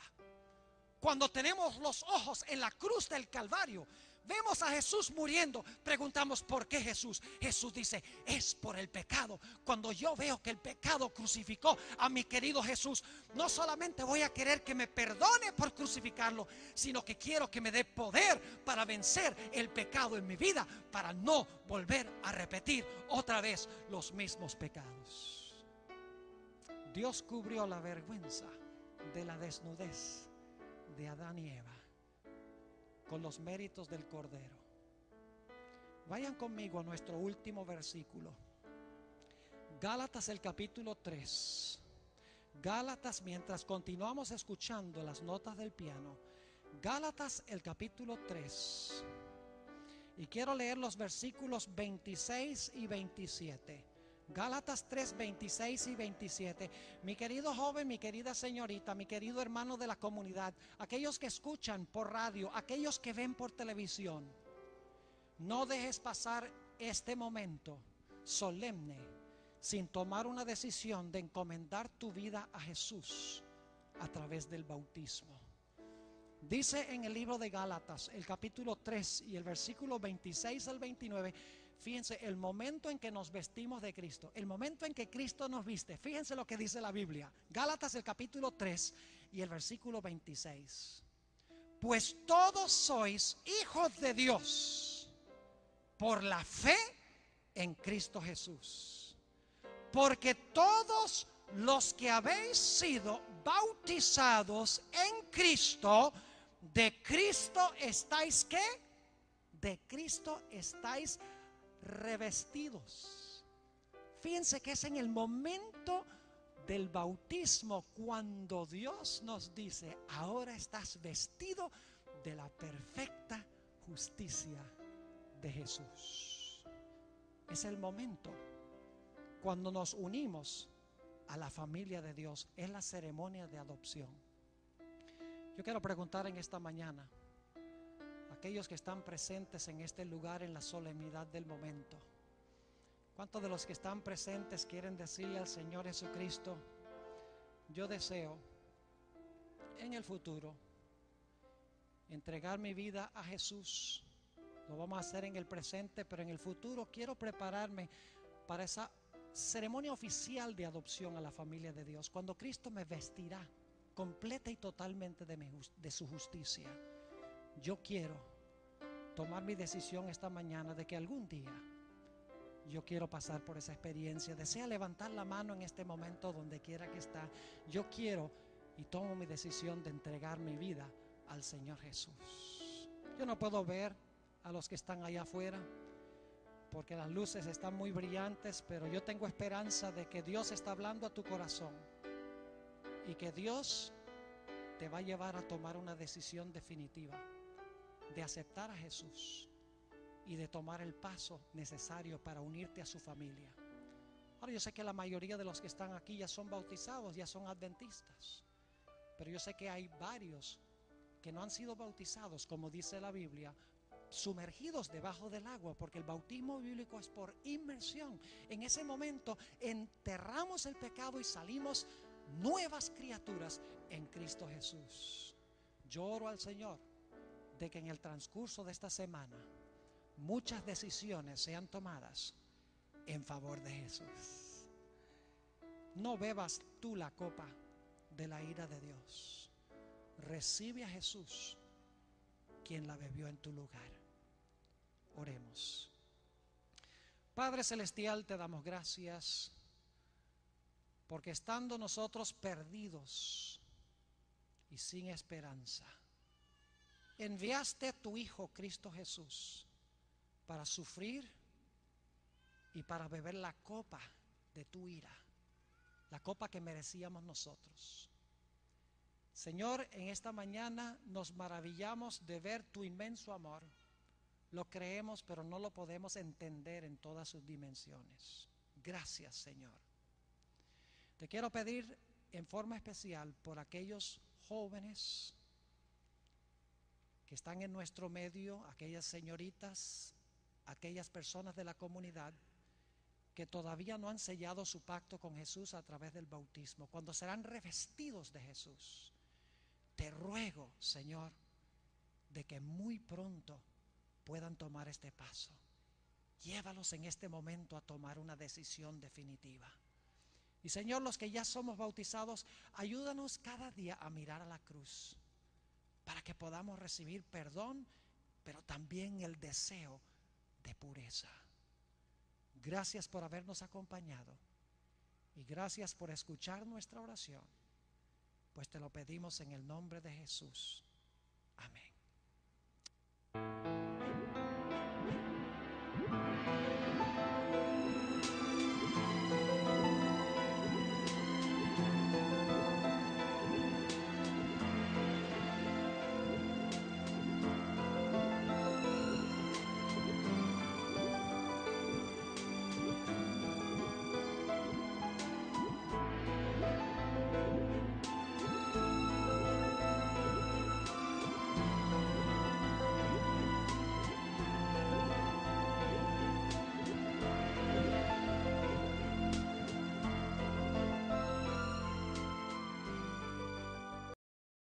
Cuando tenemos los ojos en la cruz del Calvario, vemos a Jesús muriendo, preguntamos: ¿por qué Jesús? Jesús dice: es por el pecado. Cuando yo veo que el pecado crucificó a mi querido Jesús, no solamente voy a querer que me perdone por crucificarlo, sino que quiero que me dé poder para vencer el pecado en mi vida, para no volver a repetir otra vez los mismos pecados. Dios cubrió la vergüenza de la desnudez de Adán y Eva con los méritos del cordero. Vayan conmigo a nuestro último versículo, Gálatas, el capítulo 3. Gálatas, mientras continuamos escuchando las notas del piano, Gálatas, el capítulo 3. Y quiero leer los versículos 26 y 27. Gálatas 3, 26 y 27. Mi querido joven, mi querida señorita, mi querido hermano de la comunidad, aquellos que escuchan por radio, aquellos que ven por televisión, no dejes pasar este momento solemne sin tomar una decisión de encomendar tu vida a Jesús a través del bautismo. Dice en el libro de Gálatas, el capítulo 3 y el versículo 26 al 29, fíjense el momento en que nos vestimos de Cristo, el momento en que Cristo nos viste. Fíjense lo que dice la Biblia, Gálatas, el capítulo 3 y el versículo 26. Pues todos sois hijos de Dios por la fe en Cristo Jesús. Porque todos los que habéis sido bautizados en Cristo, de Cristo estáis, ¿qué? De Cristo estáis revestidos. Fíjense que es en el momento del bautismo cuando Dios nos dice: ahora estás vestido de la perfecta justicia de Jesús. Es el momento cuando nos unimos a la familia de Dios. Es la ceremonia de adopción. Yo quiero preguntar en esta mañana, aquellos que están presentes en este lugar en la solemnidad del momento, ¿Cuántos de los que están presentes quieren decirle al Señor Jesucristo: yo deseo en el futuro entregar mi vida a Jesús? Lo vamos a hacer en el presente, pero en el futuro quiero prepararme para esa ceremonia oficial de adopción a la familia de Dios, cuando Cristo me vestirá completa y totalmente de su justicia. Yo quiero tomar mi decisión esta mañana de que algún día yo quiero pasar por esa experiencia. Desea levantar la mano en este momento donde quiera que está. Yo quiero y tomo mi decisión de entregar mi vida al Señor Jesús. Yo no puedo ver a los que están allá afuera porque las luces están muy brillantes, pero yo tengo esperanza de que Dios está hablando a tu corazón y que Dios te va a llevar a tomar una decisión definitiva de aceptar a Jesús y de tomar el paso necesario para unirte a su familia. Ahora, yo sé que la mayoría de los que están aquí ya son bautizados, ya son adventistas, pero yo sé que hay varios que no han sido bautizados, como dice la Biblia, sumergidos debajo del agua, porque el bautismo bíblico es por inmersión. En ese momento enterramos el pecado y salimos nuevas criaturas en Cristo Jesús. Yo oro al Señor de que en el transcurso de esta semana muchas decisiones sean tomadas en favor de Jesús. No bebas tú la copa de la ira de Dios. Recibe a Jesús, quien la bebió en tu lugar. Oremos. Padre celestial, te damos gracias porque estando nosotros perdidos y sin esperanza, enviaste a tu Hijo Cristo Jesús para sufrir y para beber la copa de tu ira, la copa que merecíamos nosotros. Señor, en esta mañana nos maravillamos de ver tu inmenso amor. Lo creemos, pero no lo podemos entender en todas sus dimensiones. Gracias, Señor. Te quiero pedir en forma especial por aquellos jóvenes que están en nuestro medio, aquellas señoritas, aquellas personas de la comunidad que todavía no han sellado su pacto con Jesús a través del bautismo, cuando serán revestidos de Jesús. Te ruego, Señor, de que muy pronto puedan tomar este paso. Llévalos en este momento a tomar una decisión definitiva. Y Señor, los que ya somos bautizados, ayúdanos cada día a mirar a la cruz para que podamos recibir perdón, pero también el deseo de pureza. Gracias por habernos acompañado y gracias por escuchar nuestra oración, pues te lo pedimos en el nombre de Jesús. Amén.